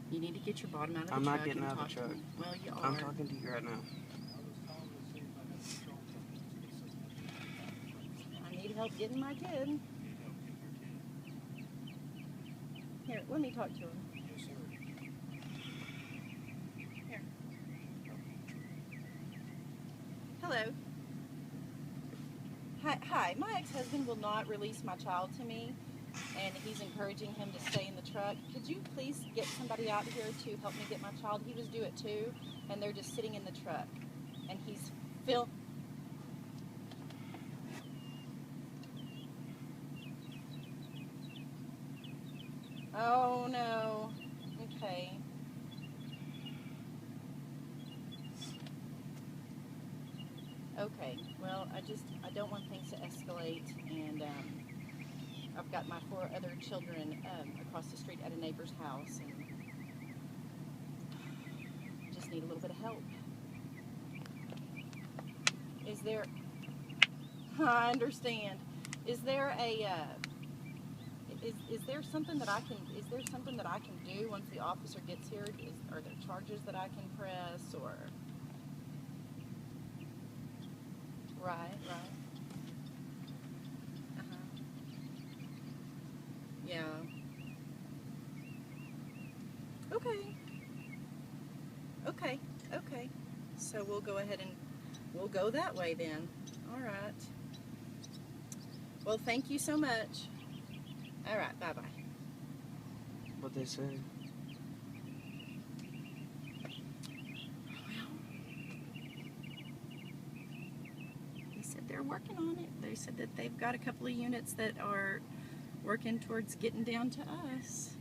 You need to get your bottom out of the I'm truck. not getting and out of the talk to truck. me. Well, you are. I'm talking to you right now. I need help getting my kid. Here, let me talk to him. Yes, sir. Here. Hello. Hi. My ex-husband will not release my child to me, and he's encouraging him to stay in the truck. Could you please get somebody out here to help me get my child? He was due at 2, and they're just sitting in the truck, and he's Oh no. Okay. Okay. Well, I don't want things to escalate, and I've got my 4 other children across the street at a neighbor's house, and just need a little bit of help. Is there? I understand. Is there a? Is there something that I can? Is there something that I can do once the officer gets here? Are there charges that I can press or? Right. Yeah. Okay. So we'll go ahead and we'll go that way then. All right. Well, thank you so much. All right. Bye-bye. What they say? They said they're working on it. They said that they've got a couple of units that are working towards getting down to us.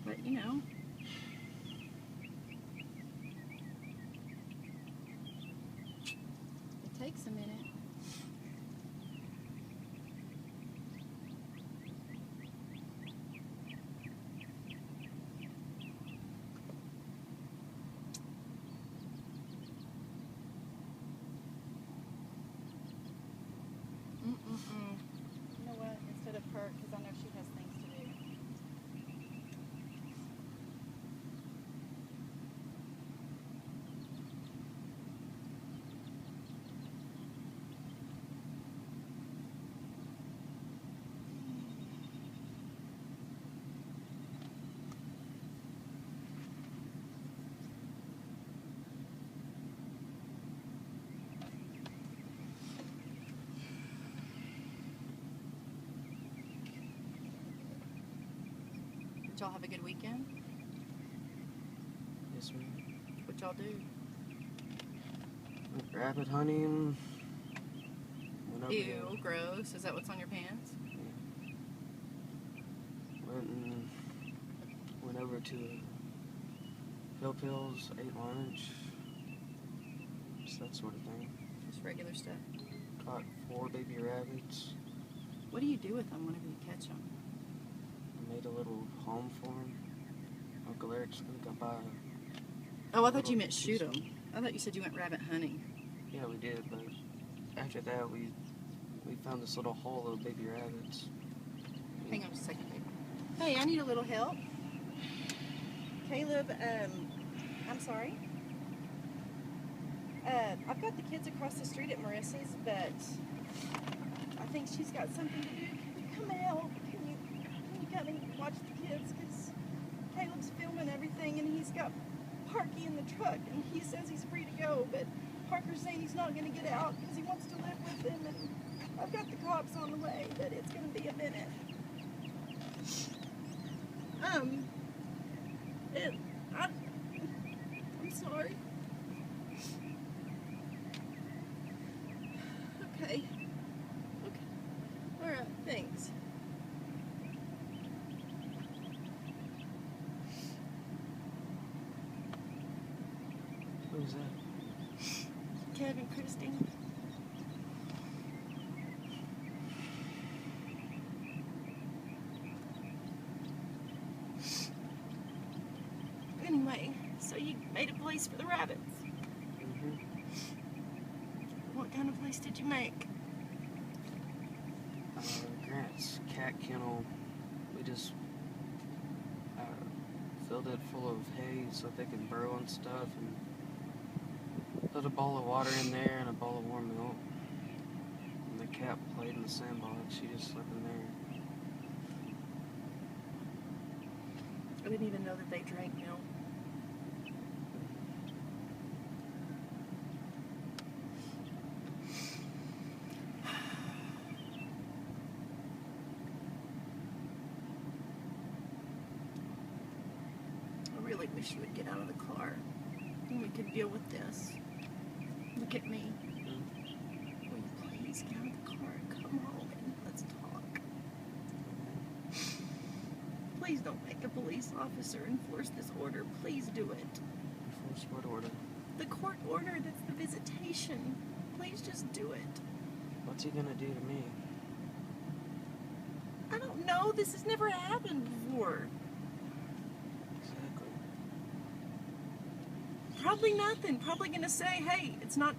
But, you know, it takes a minute. You know what? Instead of her, because I know she has things to do. Did y'all have a good weekend? Yes, ma'am. What y'all do? Went rabbit hunting. Went over Ew, gross. Is that what's on your pants? Went over to Hill Pills, ate lunch. Just that sort of thing. Just regular stuff. Caught 4 baby rabbits. What do you do with them whenever you catch them? I made a little home for them. Uncle Eric's gonna buy. Oh, I thought you meant shoot them. I thought you said you went rabbit hunting. Yeah, we did, but after that we found this little hole of baby rabbits. Hang on just a second, babe. Hey, I need a little help. Caleb, I'm sorry. I've got the kids across the street at Marissa's, but I think she's got something to do. Can you come help? Can you come and watch the kids? Because Caleb's filming everything, and he's got Parky in the truck, and he says he's free to go, but Parker's saying he's not going to get out because he wants to live with him, and I've got the cops on the way, but it's going to be a minute. I'm sorry. Okay. Alright, thanks. Who's that? Kevin, Christine. Anyway, so you made a place for the rabbits. Mm-hmm. What kind of place did you make? Grant's cat kennel. We just filled it full of hay so they can burrow and stuff, and put a bowl of water in there and a bowl of warm milk. And the cat played in the sandbox. She just slept in there. I didn't even know that they drank milk. I really wish you would get out of the car and we could deal with this. Look at me. Will you please get out of the car and come home and let's talk? Please don't make a police officer enforce this order. Please do it. Enforce what order? the court order that's the visitation. Please just do it. What's he gonna do to me? I don't know. This has never happened before. Exactly. Probably nothing. Probably gonna say, hey, it's not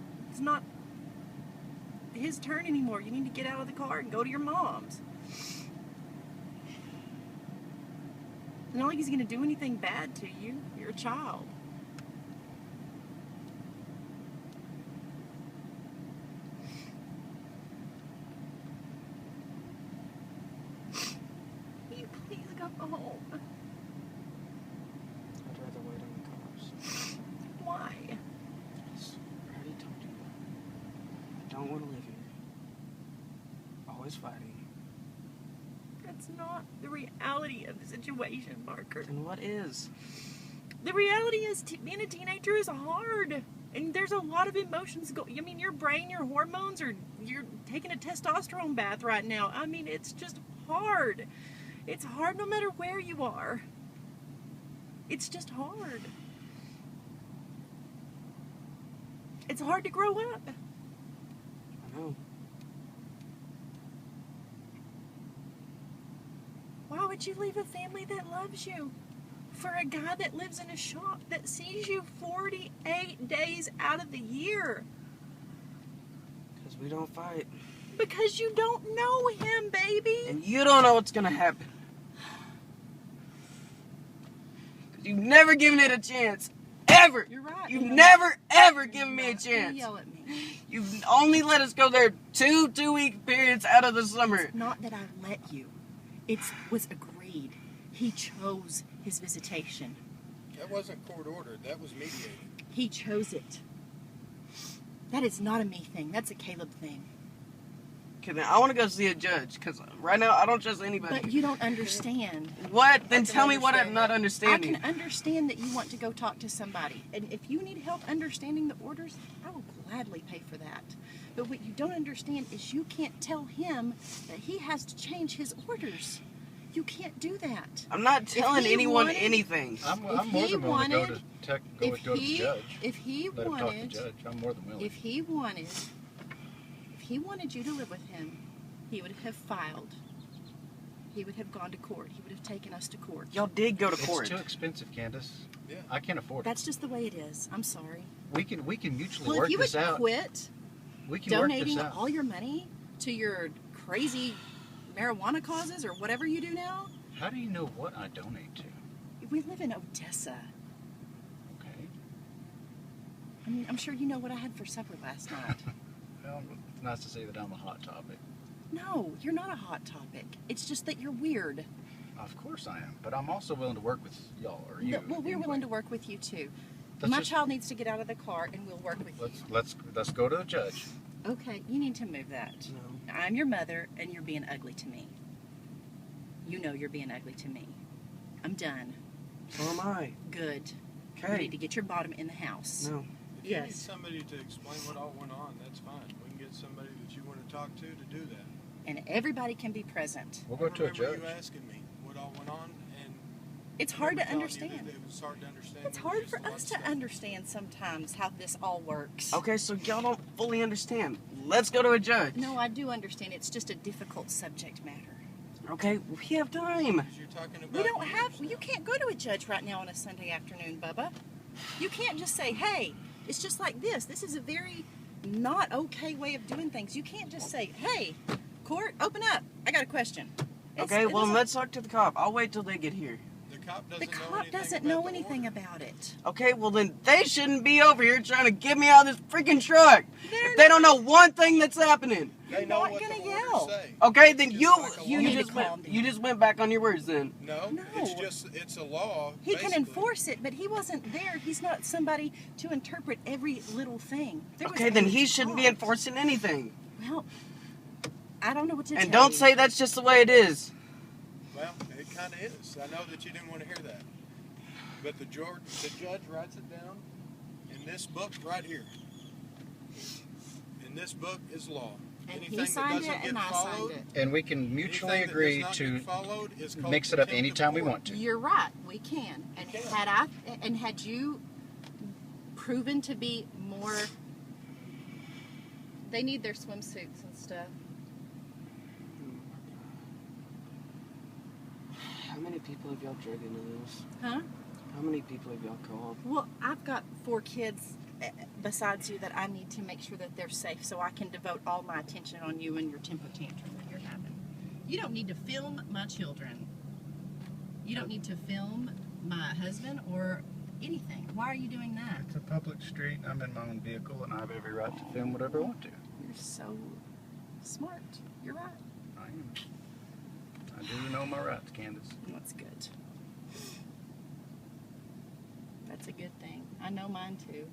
his turn anymore. You need to get out of the car and go to your mom's. It's not like he's gonna do anything bad to you. You're a child. Will you please go home? I'd rather wait on the cars. Why? I already told you. I don't want to live here. Always fighting. That's not the reality of the situation, Parker. And what is? The reality is being a teenager is hard. And there's a lot of emotions I mean, your brain, your hormones you're taking a testosterone bath right now. I mean, it's just hard. It's hard no matter where you are. It's just hard. It's hard to grow up. I know. Why would you leave a family that loves you for a guy that lives in a shop that sees you 48 days out of the year? Because we don't fight. Because you don't know him, baby. And you don't know what's going to happen. Because you've never given it a chance. Ever. You're right. You've never, ever given me a You chance. yell at me. You've only let us go there two-week periods out of the summer. It's not that I let you. It was agreed. He chose his visitation. That wasn't court ordered. That was mediated. He chose it. That is not a me thing. That's a Caleb thing. Okay, then I want to go see a judge. Because right now, I don't trust anybody. But you don't understand. What? Then can tell me what I'm understand not that. I understanding. can understand that you want to go talk to somebody. And if you need help understanding the orders, I will gladly pay for that. But what you don't understand is you can't tell him that he has to change his orders. You can't do that. I'm not telling he anyone wanted- anything. I'm If more he than willing to wanted- go to the judge. If he Let him talk to the wanted, judge. I'm more than willing. if he wanted you to live with him, he would have filed. He would have gone to court. He would have taken us to court. Y'all did go to court. It's too expensive, Candace. Yeah. I can't afford it. That's just the way it is. I'm sorry. We can mutually Well, work if you this would out. quit We can work donating this out. all your money to your crazy marijuana causes or whatever you do now, How do you know what I donate to? we live in Odessa. Okay. I mean, I'm sure you know what I had for supper last night. Well, it's nice to say that I'm a hot topic. No, you're not a hot topic. It's just that you're weird. Of course I am, but I'm also willing to work with y'all or you. No, well, we're anyway. willing to work with you too. Let's My just- child needs to get out of the car, and we'll work with Let's go to the judge. you. Okay, you need to move that. No. I'm your mother, and you're being ugly to me. You know you're being ugly to me. I'm done. So am I. Good. You Okay. need to get your bottom in the house. No. If you need Yes. somebody to explain what all went on, that's fine. We can get somebody that you want to talk to do that. And everybody can be present. We'll go to a I remember judge. you asking me what all went on, and It's I hard to remember telling you understand. that It was hard to understand. It's There was hard just for a lot us of to stuff. understand sometimes how this all works. Okay, so y'all don't fully understand. Let's go to a judge. No, I do understand. It's just a difficult subject matter. Okay, we have time. 'Cause you're talking about We don't years have, now. you can't go to a judge right now on a Sunday afternoon, Bubba. You can't just say, hey, it's just like this. This is a very not okay way of doing things. You can't just say, hey, court, open up. I got a question. Okay, well, let's talk to the cop. I'll wait till they get here. The cop doesn't The know cop anything doesn't about know the anything order. about it. Okay, well, then they shouldn't be over here trying to get me out of this freaking truck. They're If they don't know one thing that's happening. They You're know not what gonna the yell. orders say. Okay, then Just you like a you law. need just to went calm down. you just went back on your words then. No, No. it's a law. He can basically. enforce it, but he wasn't there. He's not somebody to interpret every little thing. There was Okay, then a he shouldn't be lot. enforcing anything. Well, I don't know what to tell And don't you. say that's just the way it is. Well, it kind of is. I know that you didn't want to hear that. But the judge writes it down in this book right here. And this book is law. And Anything he that signed doesn't it, get and I signed followed, it. And we can mutually anything that agree does not to get followed is called mix it up contempt of anytime we court. want to. You're right. We can. And can. had you proven to be more. They need their swimsuits and stuff. How many people have y'all dragged into this? Huh? How many people have y'all called? Well, I've got 4 kids besides you that I need to make sure that they're safe, so I can devote all my attention on you and your temper tantrum that you're having. You don't need to film my children. You don't need to film my husband or anything. Why are you doing that? It's a public street. I'm in my own vehicle, and I have every right to film whatever I want to. You're so smart. You're right. I am. I do know my rights, Candace. That's good. That's a good thing. I know mine too.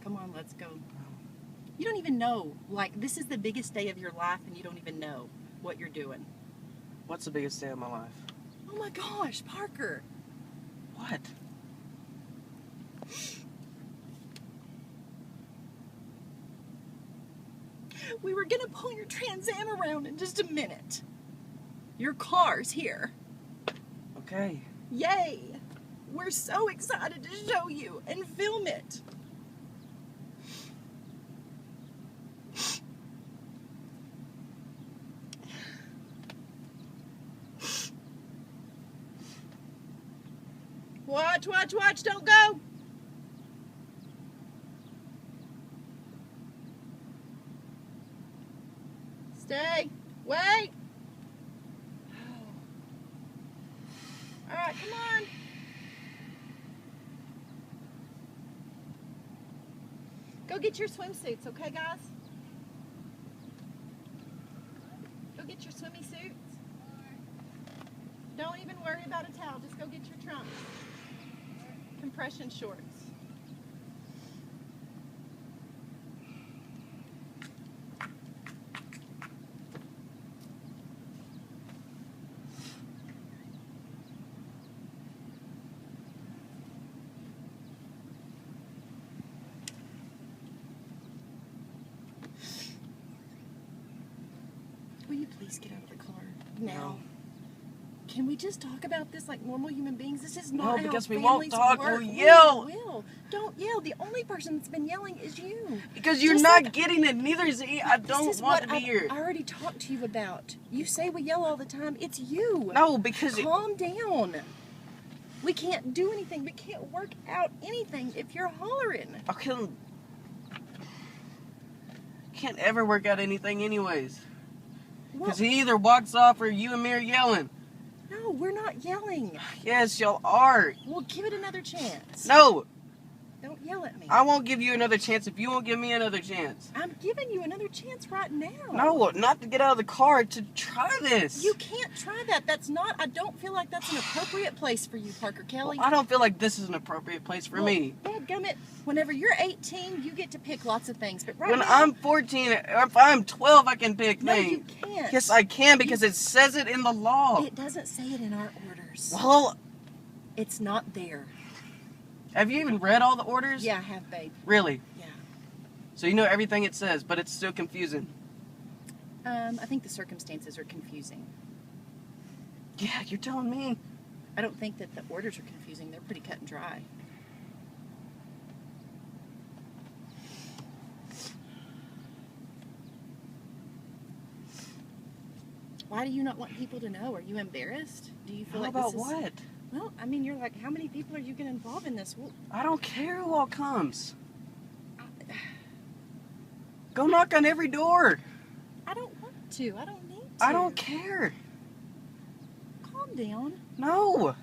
Come on, let's go. You don't even know. Like, this is the biggest day of your life, and you don't even know what you're doing. What's the biggest day of my life? Oh my gosh, Parker. What? We were gonna pull your Trans Am around in just a minute. Your car's here. Okay. Yay! We're so excited to show you and film it. Watch, watch, watch, don't go. Stay. Wait. All right, come on. Go get your swimsuits, okay, guys? Go get your swimmy suits. Don't even worry about a towel. Just go get your trunks. Compression shorts. Will you please get out of the car now? No. Can we just talk about this like normal human beings? This is No, not how because we families won't talk, work. we'll yell. We will. Don't yell. The only person that's been yelling is you. Because you're Just not like- getting it. Neither is he. I This don't is want what to be here. I already talked to you about. You say we yell all the time. It's you. No, because Calm down. We can't do anything. We can't work out anything if you're hollering. I can't ever work out anything anyways. Well, Because he either walks off or you and me are yelling. no, we're not yelling. Yes, y'all are. Well, give it another chance. No, Don't yell at me. I won't give you another chance if you won't give me another chance. I'm giving you another chance right now. No, not to get out of the car, to try this. You can't try that. That's not, I don't feel like that's an appropriate place for you, Parker Kelly. Well, I don't feel like this is an appropriate place for me. Dadgummit, whenever you're 18, you get to pick lots of things. But right When now, I'm 14, or if I'm 12, I can pick no, things. you can't. Yes, I can because it says it in the law. It doesn't say it in our orders. Well, It's not there. have you even read all the orders? Yeah, I have, babe. Really? Yeah. So you know everything it says, but it's still confusing. I think the circumstances are confusing. Yeah, you're telling me. I don't think that the orders are confusing. They're pretty cut and dry. Why do you not want people to know? Are you embarrassed? Do you feel How like about this is... what? Well, I mean, you're like, how many people are you going to involve in this? Well, I don't care who all comes. Go knock on every door. I don't want to. I don't need to. I don't care. Calm down. No.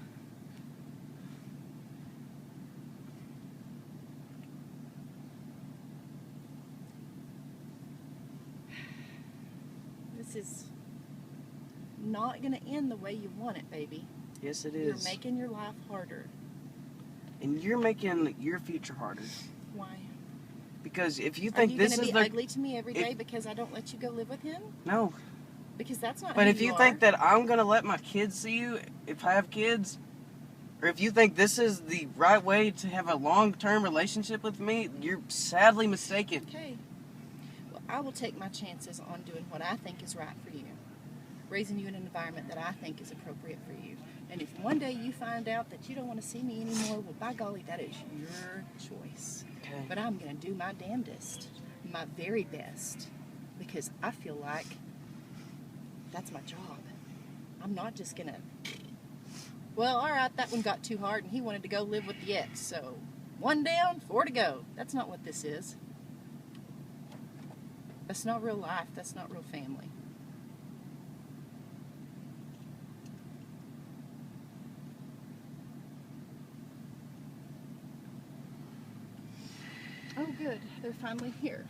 This is not going to end the way you want it, baby. Yes, it You're is. making your life harder. And you're making your future harder. Why? Because if you Are think you this going to is be the ugly to me every if- day because I don't let you go live with him? no. Because that's not But who if you are. think that I'm gonna let my kids see you, if I have kids, or if you think this is the right way to have a long-term relationship with me, you're sadly mistaken. Okay. Well, I will take my chances on doing what I think is right for you. Raising you in an environment that I think is appropriate for you. And if one day you find out that you don't want to see me anymore, well, by golly, that is your choice. Okay. But I'm going to do my damnedest, my very best, because I feel like that's my job. I'm not just going to, well, all right, that one got too hard and he wanted to go live with the ex, so 1 down, 4 to go. That's not what this is. That's not real life. That's not real family. Oh, good. They're finally here.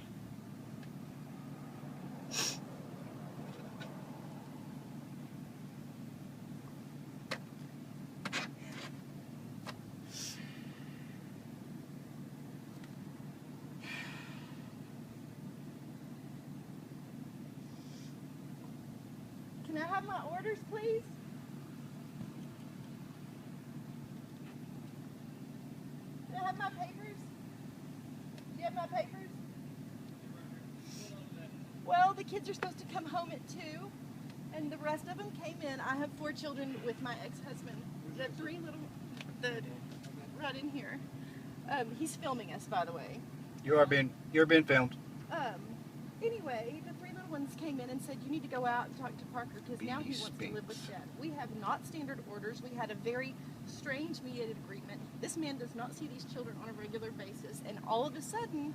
Can I have my orders, please? Can I have my papers? Do you have my papers? Well, the kids are supposed to come home at 2, and the rest of them came in. I have 4 children with my ex-husband. The 3 little, right in here. He's filming us, by the way. You're being filmed. Anyway, the 3 little ones came in and said, you need to go out and talk to Parker because now he wants to live with Dad. We have not standard orders. We had a very strange mediated agreement. This man does not see these children on a regular basis, and all of a sudden,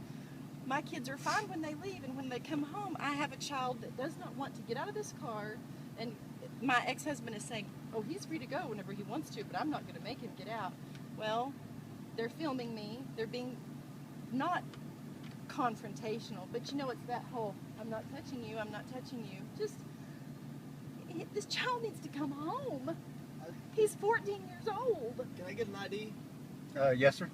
my kids are fine when they leave, and when they come home, I have a child that does not want to get out of this car, and my ex-husband is saying, oh, he's free to go whenever he wants to, but I'm not going to make him get out. Well, they're filming me. They're being not confrontational, but you know, it's that whole, I'm not touching you, I'm not touching you. Just, this child needs to come home. He's 14 years old. Can I get an ID? Yes, sir.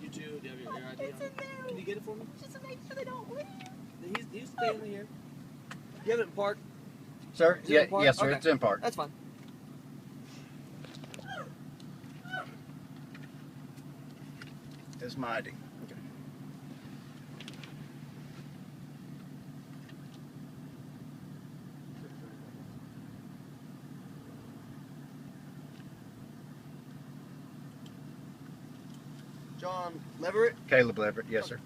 You two, do you have your ID? It's in there. Can you get it for me? Just to make sure they don't leave. He's staying here. You have it in park? Sir? Is it in park? Yes, sir. Okay. It's in park. That's fine. It's my ID. Okay. John Leverett? Caleb Leverett. Yes, sir.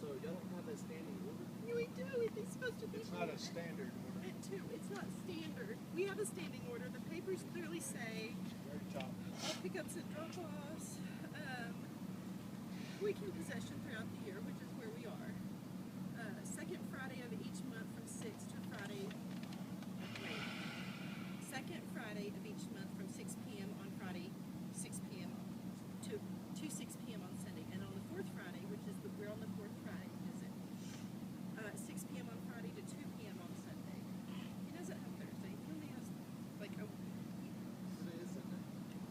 So y'all don't have a standing order? We do. It's supposed to be. It's not a standard order. It too. It's not standard. We have a standing order. The papers clearly say Very top. all pickups and drop-offs. Weekend possession throughout the year, which is where we are. Second Friday of each month from 6 to Friday. Wait. Second Friday of each month from 6 p.m. on Friday, 6 p.m. to 6 p.m. on Sunday, and on the fourth Friday, which is we're on the fourth Friday visit. 6 p.m. on Friday to 2 p.m. on Sunday. He doesn't have Thursday. He only has like a.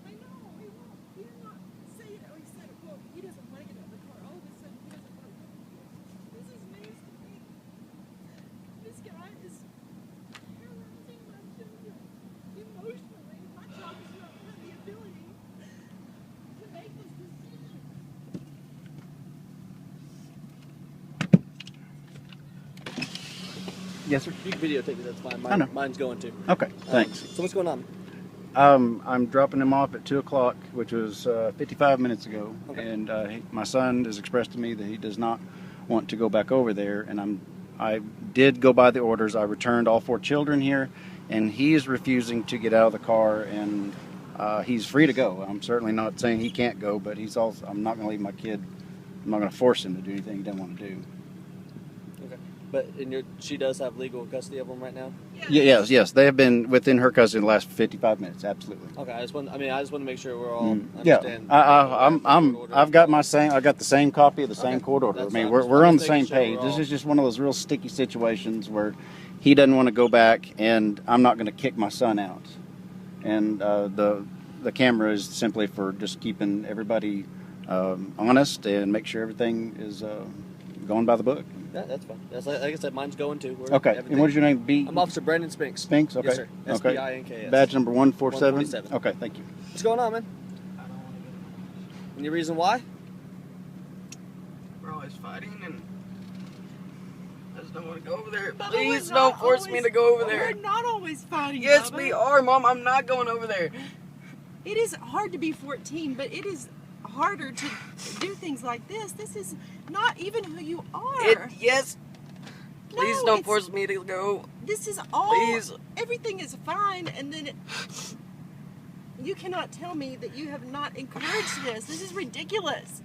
I know. He won't. He did not say it. Oh, he said, well, he doesn't want to get out of the car. All of a sudden, he doesn't want to. This is news to me. This guy is terrorizing my children emotionally. My child does not have the ability to make this decision. Yes, sir. You can videotape it, that's fine. I know. Mine's going to. Okay. Thanks. So what's going on? I'm dropping him off at 2 o'clock, which was 55 minutes ago, Okay. and my son has expressed to me that he does not want to go back over there. And I did go by the orders. I returned all 4 children here, and he is refusing to get out of the car, and he's free to go. I'm certainly not saying he can't go, but he's also. I'm not going to leave my kid. I'm not going to force him to do anything he doesn't want to do. Okay. But she does have legal custody of them right now. Yes. They have been within her custody the last 55 minutes. Absolutely. Okay, I just want to make sure we're all Yeah, understand. I've got I got the same copy of the same court order. I That's mean, fine. we're on the Just same making sure page. we're This all- is just one of those real sticky situations where he doesn't want to go back, and I'm not going to kick my son out. And the camera is simply for just keeping everybody honest and make sure everything is going by the book. Yeah, that's fine. That's like I said, mine's going too. Okay. And what is your name? I'm Officer Brandon Spinks. Spinks? Okay. Yes, sir. Okay. S-P-I-N-K-S. Badge number 147? 147. Okay, thank you. What's going on, man? Any reason why? We're always fighting, and I just don't want to go over there. Bubba, Please we're don't not force me always- to go over there. We're not always fighting. Yes, Bubba. we are, Mom. I'm not going over there. It is hard to be 14, but it is harder to do things like this. This is not even who you are. Yes. No, Please don't it's- force me to go. This is all. Please. Everything is fine, and then you cannot tell me that you have not encouraged this. This is ridiculous.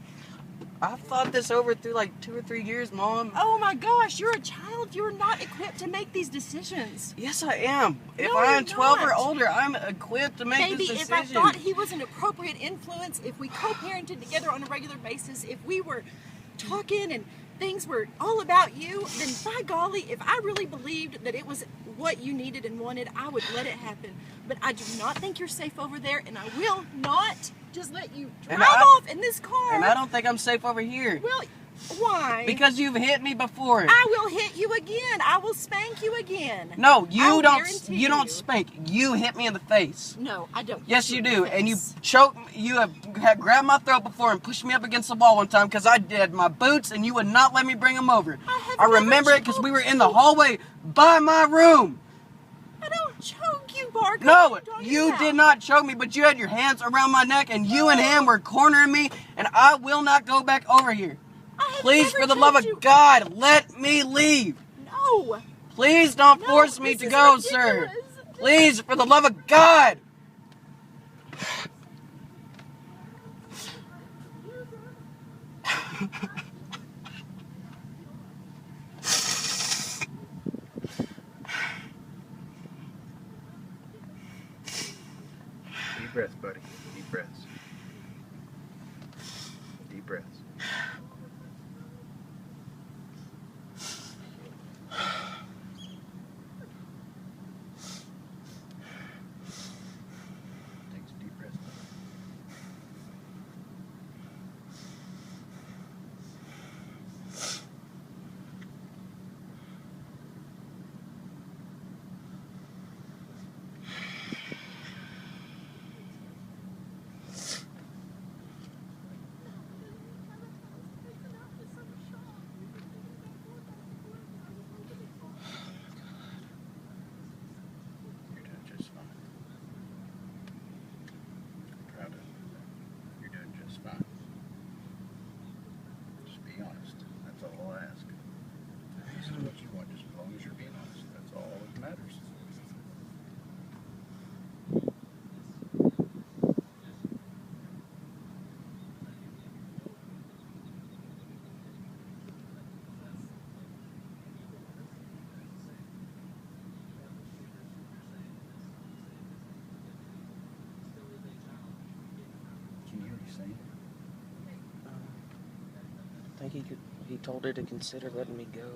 I've thought this over through like 2 or 3 years, Mom. Oh my gosh, you're a child. You're not equipped to make these decisions. Yes, I am. If No, I am you're 12 or not. older, I'm equipped to make Maybe this if I decision. thought he was an appropriate influence, if we co-parented together on a regular basis, if we were talking and things were all about you, then by golly, if I really believed that it was what you needed and wanted, I would let it happen. But I do not think you're safe over there, and I will not just let you drive off in this car. And I don't think I'm safe over here. Well, why? Because you've hit me before. I will hit you again. I will spank you again. No, you I'll don't. guarantee You don't you. spank. You hit me in the face. No, I don't. Yes, hit you in do. the And you face. choked. You have grabbed my throat before and pushed me up against the wall one time because I did my boots, and you would not let me bring them over. have I remember never it because we choked were in the you. hallway by my room. I don't choke you, Barker. No, What are talking you about? did not choke me, but you had your hands around my neck, and you and him were cornering me, and I will not go back over here. I have Please, never for the love told of you- God, let me leave. No. Please don't No, force me this to is go, sir. ridiculous. Please, for the love of God. Deep breaths, buddy. Deep breaths. Deep breaths. Take some deep breaths, buddy. You're doing just fine. I'm proud of you. You're doing just fine. Just be honest. That's all I'll ask. This is what you want, just as long as you're being honest. That's all that matters. Can you hear me saying? I think he told her to consider letting me go.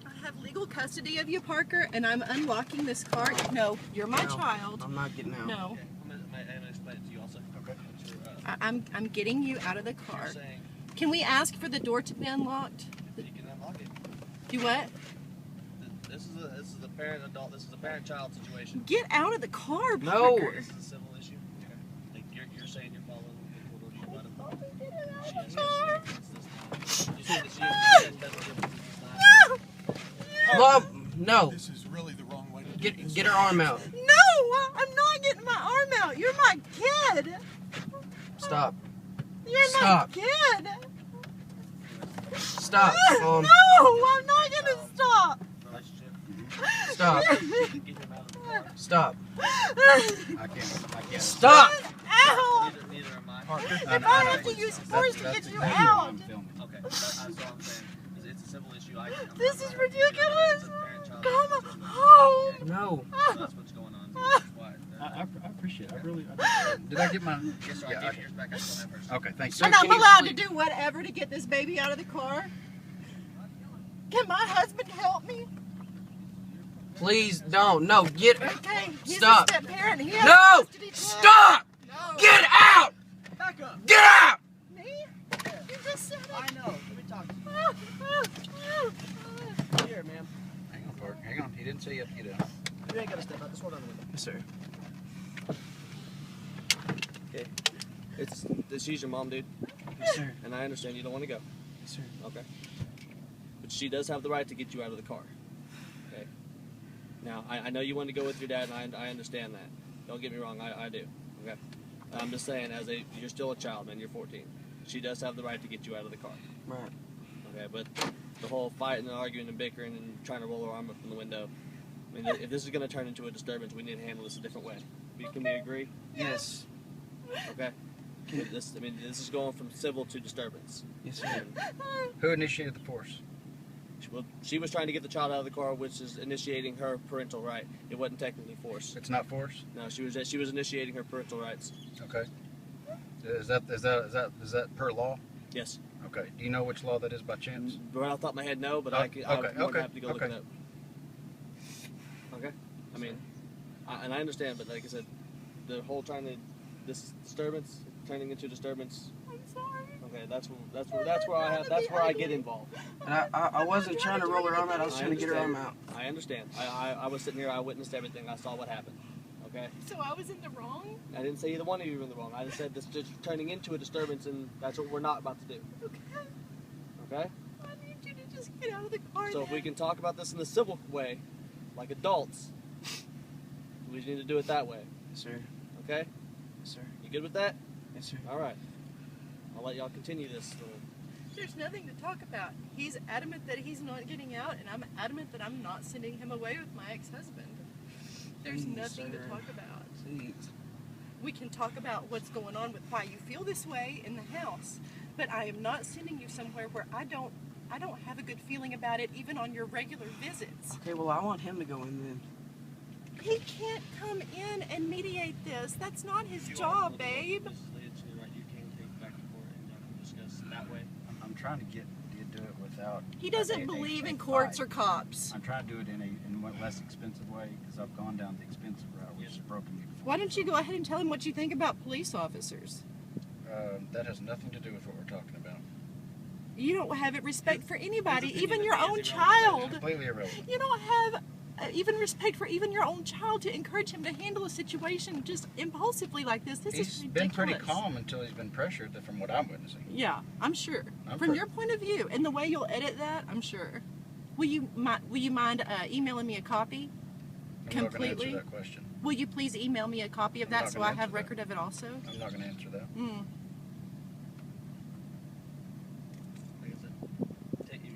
I have legal custody of you, Parker, and I'm unlocking this car. No, you're my No, child. I'm not getting out. No, I'm gonna explain it to you also. Okay. I'm getting you out of the car. You're saying Can we ask for the door to be unlocked? you can unlock it. Do what? This is a parent-adult. This is a parent-child situation. Get out of the car, No. Parker. This is a civil issue. Like you're saying you're following the court order. You're about to- Get him out She of has the car. custody against this now. You said that she has custody of this now. Mom, no. This is really the wrong way to do this. Get her arm out. No, I'm not getting my arm out. You're my kid. Stop. You're Stop. my kid. Stop. No, I'm not gonna stop. Relationship. Stop. Get him out of the car. Stop. I can't. Stop. Ow. Neither am I. Parker. If I have to use force to get you out. Okay, that's all I'm saying. It's a civil issue. This is ridiculous. It's a parent-child Come situation. home. No. So that's what's going on. That's why. I appreciate it. I really. Did I get my? Yes, sir. I gave you yours back. I still have hers. Okay, thanks. And I'm allowed to do whatever to get this baby out of the car. Can my husband help me? Please don't. No, get. Okay, he's Stop. a step parent. He has No! custody. Stop! No. Get out! Back up. Get out! Me? You just said it. I know. Let me talk to you. Here, ma'am. Hang on, Park. Hang on. He didn't say you have to get out. You ain't got to step out. Just hold on the window. Yes, sir. Okay. She's your mom, dude. Yes, sir. And I understand you don't want to go. Yes, sir. Okay. But she does have the right to get you out of the car. Okay. Now, I know you want to go with your dad, and I understand that. Don't get me wrong. I do. Okay. I'm just saying, you're still a child, man. You're 14. She does have the right to get you out of the car. Right. Okay. But the whole fighting and arguing and bickering and trying to roll her arm up from the window. I mean, if this is going to turn into a disturbance, we need to handle this a different way. Can we agree? Yes. Okay. This is going from civil to disturbance. Yes, sir. Who initiated the force? She was trying to get the child out of the car, which is initiating her parental right. It wasn't technically force. It's not force. No, she was initiating her parental rights. Okay. Is that per law? Yes. Okay. Do you know which law that is by chance? Right off the top of my head, no, but I'm more than happy to go look it up. Okay. I mean, and I understand, but like I said, the whole this disturbance turning into disturbance. I'm sorry. Okay, that's where I get involved. And I wasn't trying to roll her arm out. I was trying to get her arm out. I understand. I was sitting here. I witnessed everything. I saw what happened. Okay. So I was in the wrong? I didn't say either one of you were in the wrong. I just said this is just turning into a disturbance, and that's what we're not about to do. Okay. Okay. I need you to just get out of the car. So if we can talk about this in the civil way, like adults, we need to do it that way. Yes, sir. Okay. Yes, sir. You good with that? Yes, sir. All right. I'll let y'all continue this. There's nothing to talk about. He's adamant that he's not getting out, and I'm adamant that I'm not sending him away with my ex-husband. There's Please, nothing sir. to talk about. Please. We can talk about what's going on with why you feel this way in the house, but I am not sending you somewhere where I don't have a good feeling about it, even on your regular visits. Okay, well, I want him to go in then. He can't come in and mediate this. That's not his job, babe. This is literally right. You can take back and forth and y'all can discuss that way. I'm trying to do it without. He doesn't believe in courts or cops. I'm trying to do it in a less expensive way because I've gone down the expensive route, which has broken me before. Why don't you go ahead and tell him what you think about police officers? That has nothing to do with what we're talking about. You don't have respect for anybody, His even opinion your is own irrelevant. child. Completely irrelevant. You don't have even respect for even your own child to encourage him to handle a situation just impulsively like this. This is He's ridiculous. been pretty calm until he's been pressured, from what I'm witnessing. Yeah, I'm sure. I'm From pretty- your point of view and the way you'll edit that, I'm sure. Will you mind emailing me a copy? I'm not going to Completely. answer that question. Will you please email me a copy of I'm that not so gonna I have answer that. record of it also? I'm not going to answer that. Mm. Like I said,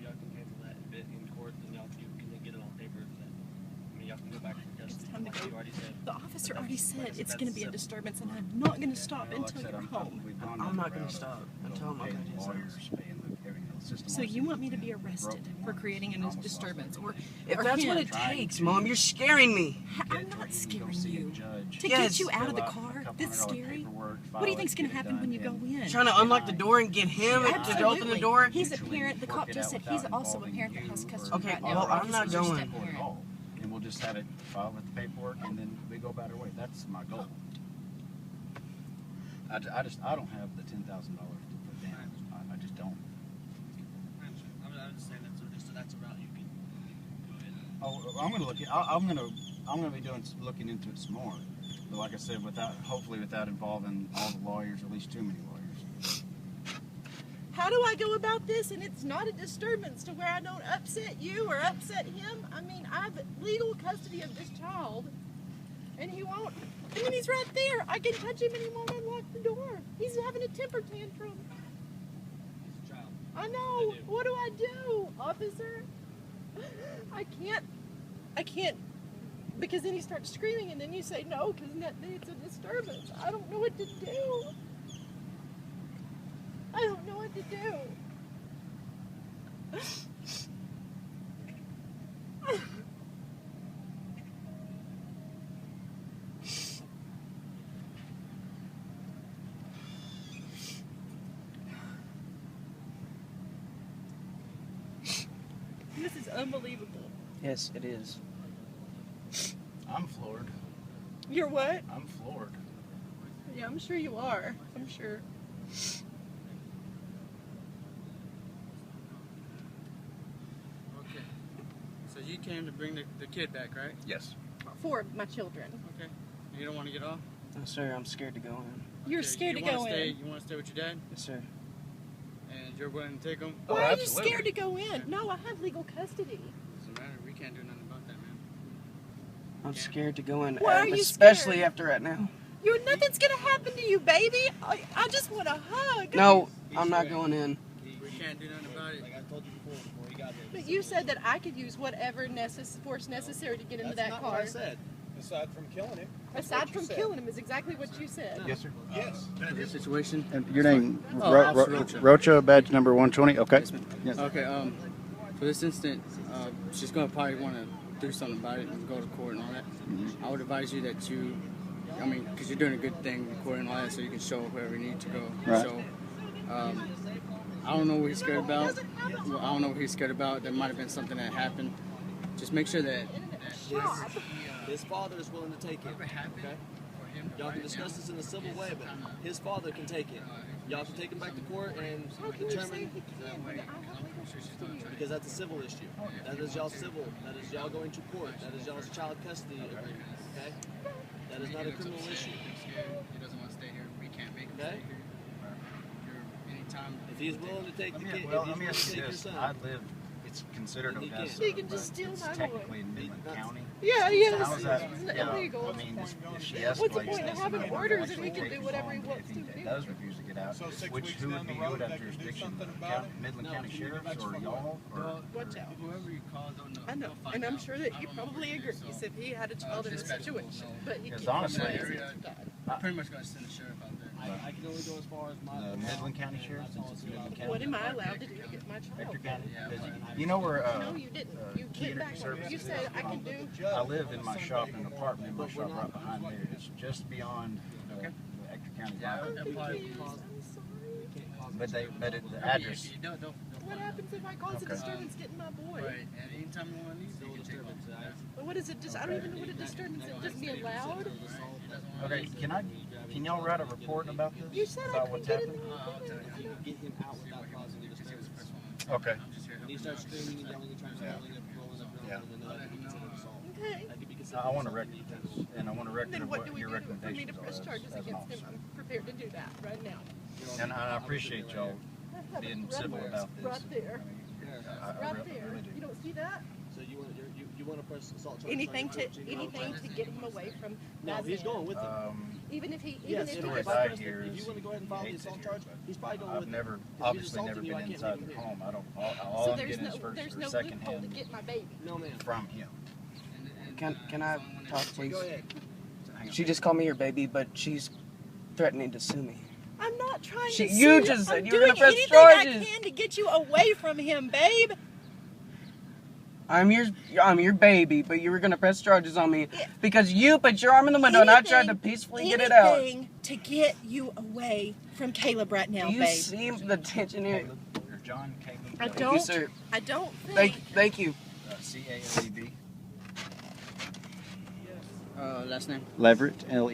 y'all can handle that a bit in court, and you can get it on paper. I mean, y'all can go back to the justice. It's time to Like go. you already said. The officer already Like I said said, it's that's going to be a civil. disturbance, and I'm not going to stop Like I until said, you're home. we've gone I'm down not the gonna route stop of until I'm paying okay to his lawyers, house. paying the system. So you want me to be broke arrested me for once, creating a almost lost disturbance, or everything. If or that's him? what it takes, Mom, you're scaring me. I'm Get to where not you can go scaring see a you. judge, To Yes. get you out of the fill out a car, couple that's $100 scary. paperwork, What do file you it, think's going get to it happen when done, you go and in? Trying to unlock the door and get him to Absolutely. open the door. He's a mutually parent. The work cop it just out said without he's also a involving parent that you has or custody Okay, right now. well, I'm He's not a going. step court at parent. all, and we'll just have it filed with the paperwork, and then we go about our way. That's my goal. I don't have the $10,000 to put down. I just don't. I'm just saying that's a route you can go ahead. Oh, I'm gonna look. I'm gonna be looking into it some more. But like I said, hopefully without involving all the lawyers, or at least too many lawyers. How do I go about this and it's not a disturbance to where I don't upset you or upset him? I mean, I have legal custody of this child, and he won't. I mean, he's right there. I can touch him and he won't unlock the door. He's having a temper tantrum. He's a child. I know. They do. What do I do, officer? I can't, because then he starts screaming and then you say no because it's a disturbance. I don't know what to do. what to do. This is unbelievable. Yes, it is. I'm floored. You're what? I'm floored. Yeah, I'm sure you are. I'm sure. Okay. So you came to bring the kid back, right? Yes. For my children. Okay. You don't want to get off? No, sir, I'm scared to go in. You're Okay, scared you to wanna go stay, in. You want to stay with your dad? Yes, sir. And you're willing to take him? Oh, Why are you absolutely. scared to go in? No, I have legal custody. Doesn't matter. We can't do nothing about that, man. I'm scared to go in, Why are you especially scared? after right now. Nothing's gonna happen to you, baby. I just want a hug. No, I'm not going in. We can't do nothing about it. Like I told you before he got here. But you said that I could use whatever force necessary to get into That's that not car. what I said. Aside from killing him. Aside from killing him is exactly what you said. Yes, sir. Yes. For this situation. And your name, Oh, Officer Rocha. Rocha, badge number 120. Okay. Yes, ma'am. Yes. Okay. For this instant, she's gonna probably want to do something about it and go to court and all that. I would advise you that because you're doing a good thing, recording all that, so you can show whoever you need to go. Right. So, I don't know what he's scared about. Well, I don't know what he's scared about. There might have been something that happened. Just make sure that His father is willing to take it. Okay? Y'all can discuss this in a civil way, but his father can take it. Y'all can take him back to court and How can you say determine, he can't when I have legal custody? because that's a civil issue. That is y'all civil. That is y'all going to court. That is y'all's child custody agreement. Okay? That is not a criminal issue. he doesn't want to stay here. We can't make him Okay? stay here. Anytime. If he's willing to take the kid, Well, if let he's me willing ask to you take your this. son, I live, it's considered He Odessa, can. He can but just steal it's my boy. technically in Midland County. Yeah, yes. How is that? It's Yeah, illegal. I mean, if she What's the escalates point of this, having and orders actually and he can take do him whatever he home, wants if to do? does refuse to get out, So 6 which weeks who down would the be road, would have they can do jurisdiction? something The about it? Midland No, County can you Sheriff's that's or from y'all? Or Watch out. Whoever you call, don't know. I know, and I'm sure that he probably agrees if he had a child in this situation. But he Because can't honestly, say area- he died. I'm pretty much going to send the sheriff out there. I can only go as far as my. the Midland County Sheriff, since it's Midland County. What am I allowed to do to get my child? Hector County. Yeah, Because you know where No, you didn't. You Key went back. Energy Services You is? said I can do. I live in my shop, in an apartment in my shop right behind there. It's just beyond the Hector County line. I'm confused. I'm sorry. But the address. Don't. What happens if I cause a Okay. disturbance getting my boy? Right, and anytime you want to leave, you can take him. But what is it? Just I don't even know what a disturbance is. Just being loud. Okay, can y'all write a report about this? You said I About couldn't what's get in happening? If you can get him out without causing a disturbance. Okay. When he starts screaming and yelling and trying to rolling up, Yeah. then that could be considered assault. Okay. That could be considered I want a assault. record of this, and I want a record Then of what do what we your do for me to recommendations are press charges as an against him? officer. I'm prepared to do that right now. And I appreciate y'all I have being it civil right about there. this. Right there. I Right really there. do. You don't see that? So you want to press assault charges? Anything on to him? anything to get him away from No, he's Nazan. going with him. Even if he Yes, even if stories he I press hear if is you want to go ahead and file the he hates assault it charge, here, he's probably going I've with him. never, If he's obviously never assaulting you, been I can't inside leave the him here. home. I don't, all so I'm getting is there's first no or second loophole to hand get my baby. No, ma'am. from him. Can I talk, please? Go ahead. Hang on. She just called me her baby, but she's threatening to sue me. I'm not trying She- to you sue just said I'm you were gonna doing press anything I charges. can to get you away from him, babe. I'm your baby, but you were gonna press charges on me Yeah. because you put your arm in the window and I tried to peacefully get it out. Anything to get you away from Caleb right now, Do you babe. see the tension here? Caleb, or John Caleb. I Thank don't. you, sir. I don't think. Thank you. C-A-L-E-V. Last name? Leverett, Leverett.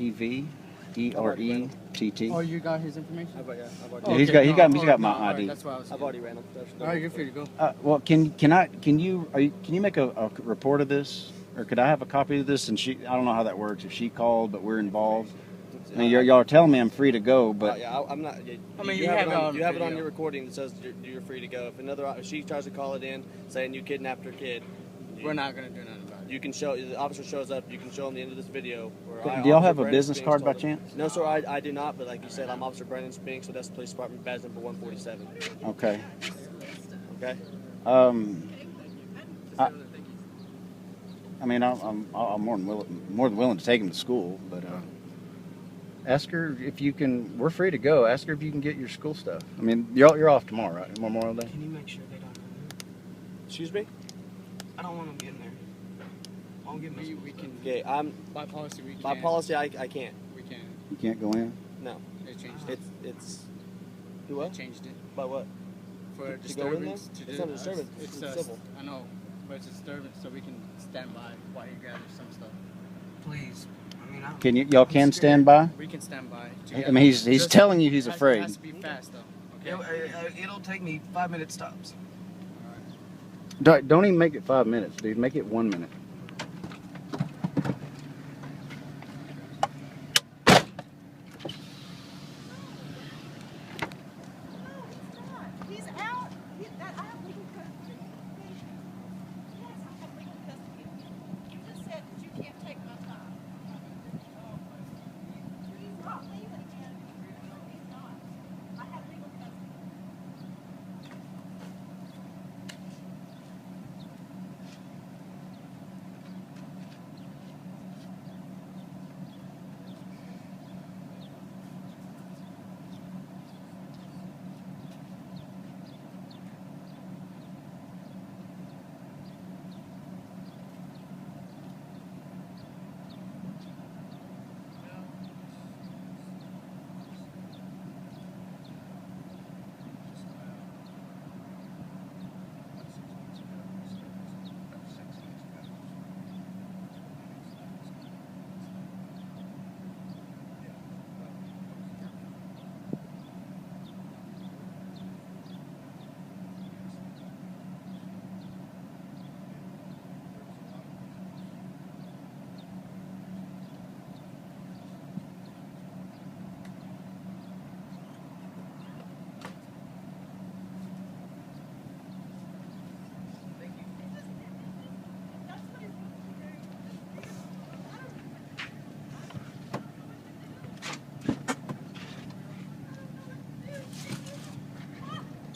Oh, you got his information? I've already Yeah, he's got my alright, ID. That's why I was. I've already ran up. All right, you're free to go. Well, can you make a report of this, or could I have a copy of this? And I don't know how that works. If she called, but we're involved. I mean, y'all are telling me I'm free to go, but yeah, I'm not. I mean, you have it on. You have it on video. your recording that says you're free to go. If she tries to call it in saying you kidnapped her kid, We're not going to do nothing about it. you can show. The officer shows up. You can show him the end of this video. Where do y'all have a Officer business Brandon card by Spinks told him- chance? No, sir, I do not. But like you said, I'm Officer Brandon Spinks, so that's the police department badge number 147. Okay. Okay. I mean, I'm more than willing to take him to school, but Ask her if you can. We're free to go. Ask her if you can get your school stuff. I mean, you're off tomorrow, right? Memorial Day. Can you make sure they don't know? Excuse me? I don't want them getting there. I won't give them. We can. Okay, By policy, we can. by policy, I can't. We can. You can't go in. No. They changed it. It's. You what? They changed it. By what? For To go in there? disturbance. It's not a disturbance, It's it's civil. I know, but it's a disturbance, so we can stand by while you gather some stuff. Please. I mean, Can y'all I'm stand by? We can stand by. I mean, he's Just- telling you he's it afraid. has to be fast though. Okay. It'll take me 5-minute stops. Don't even make it 5 minutes, dude. Make it 1 minute. He's out. I have legal custody. Yes, I have legal custody. You just said that you can't take my time. He's not leaving again. No, he's not. I have legal custody.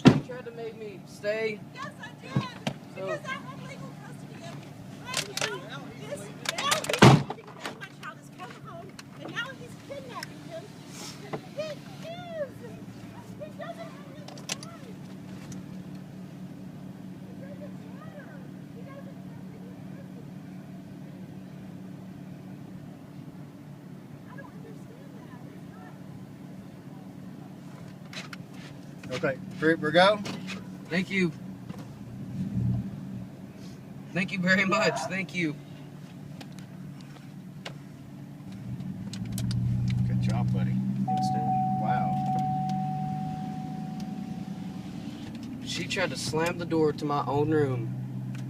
You tried to make me stay. Yes, I did. Because I have legal custody of him. Right now, he's thinking that my child is coming home, and now he's kidnapping him. He is. He doesn't have any time. It doesn't matter. He doesn't have legal custody. I don't understand that. It's not. Okay, free we go. Thank you. Thank you very much. Thank you. Good job, buddy. Thanks, Dad. Wow. She tried to slam the door to my own room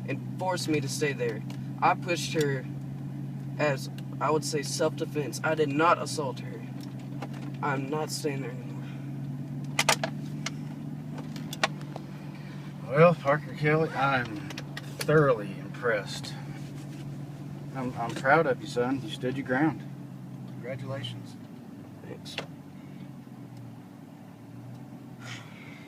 and force me to stay there. I pushed her as, I would say, self-defense. I did not assault her. I'm not staying there anymore. Well, Parker Kelly, I'm thoroughly impressed. I'm proud of you, son. You stood your ground. Congratulations. Thanks.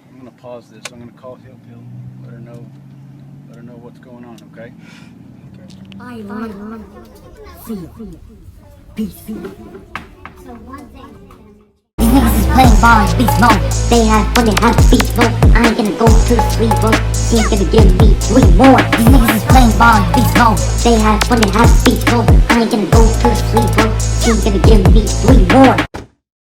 I'm gonna pause this. I'm gonna call Hill Pill. Let her know what's going on. Okay. I want see you. Peace. So one thing. These niggas is playing ball in beast mode. They have when they have beast mode. I ain't gonna go to sleep, bro. She ain't gonna give me 3 more. These niggas is playing ball in beast mode. They have when they have beast mode. I ain't gonna go to sleep, bro. She ain't gonna give me 3 more.